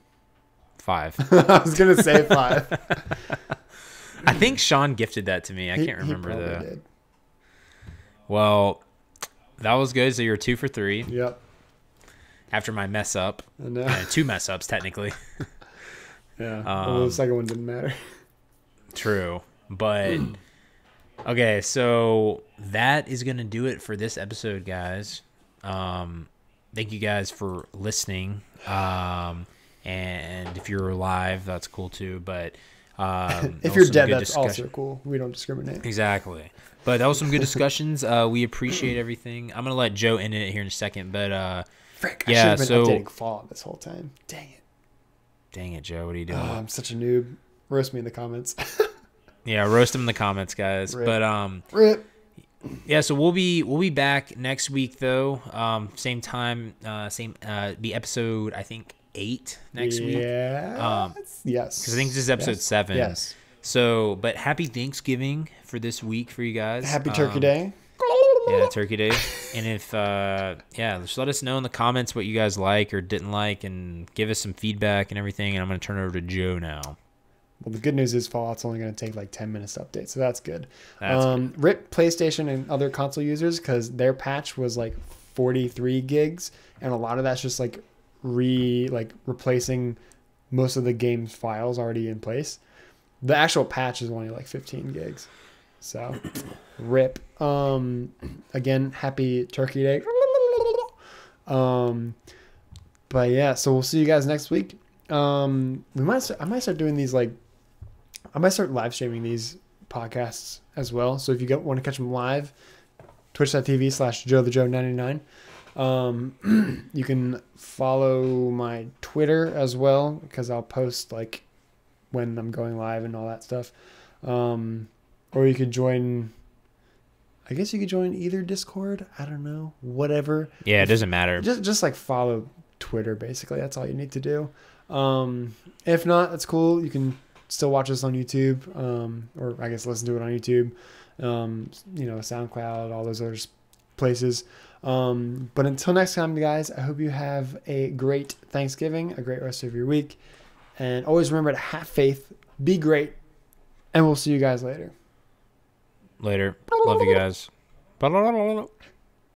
Speaker 2: 5.
Speaker 1: I was gonna say 5.
Speaker 2: I think Sean gifted that to me. I can't remember though. Did. Well, that was good. So you're 2 for 3.
Speaker 1: Yep.
Speaker 2: After my mess up, 2 mess ups technically.
Speaker 1: Yeah. Well, the second one didn't matter.
Speaker 2: True, but okay. So that is gonna do it for this episode, guys. Thank you guys for listening. And if you're live, that's cool too. But
Speaker 1: if you're dead, that's also cool. We don't discriminate.
Speaker 2: Exactly. But that was some good discussions. We appreciate everything. I'm gonna let Joe end it here in a second. But
Speaker 1: frick, I should have been updating Fallout this whole time. Dang it.
Speaker 2: Dang it, Joe. What are you doing?
Speaker 1: I'm such a noob. Roast me in the comments.
Speaker 2: Yeah, roast him in the comments, guys.
Speaker 1: Rip.
Speaker 2: But
Speaker 1: Rip.
Speaker 2: Yeah, so we'll be back next week though. Same time, be episode I think 8 next week.
Speaker 1: Yes. Yes.
Speaker 2: Because I think this is episode 7.
Speaker 1: Yes.
Speaker 2: So, but happy Thanksgiving for this week for you guys.
Speaker 1: Happy Turkey Day.
Speaker 2: Yeah, Turkey Day. And if just let us know in the comments what you guys like or didn't like, and give us some feedback and everything. And I'm gonna turn it over to Joe now.
Speaker 1: Well, the good news is Fallout's only going to take like 10 minutes to update, so that's good.
Speaker 2: Good.
Speaker 1: RIP PlayStation and other console users, because their patch was like 43 gigs, and a lot of that's just like replacing most of the game's files already in place. The actual patch is only like 15 gigs, so RIP. Again, happy Turkey Day. But yeah, so we'll see you guys next week. I might start doing these I might start live streaming these podcasts as well. So if you want to catch them live, twitch.tv/JoeTheJoe99. You can follow my Twitter as well, because I'll post like when I'm going live and all that stuff. Or you could join, I guess you could join either Discord. I don't know, whatever.
Speaker 2: Yeah, it doesn't matter.
Speaker 1: Just like follow Twitter, basically. That's all you need to do. If not, that's cool. You can still watch us on YouTube, or I guess listen to it on YouTube, SoundCloud, all those other places. But until next time, guys, I hope you have a great Thanksgiving, a great rest of your week, and always remember to have faith, be great, and we'll see you guys later.
Speaker 2: Later. Love you guys.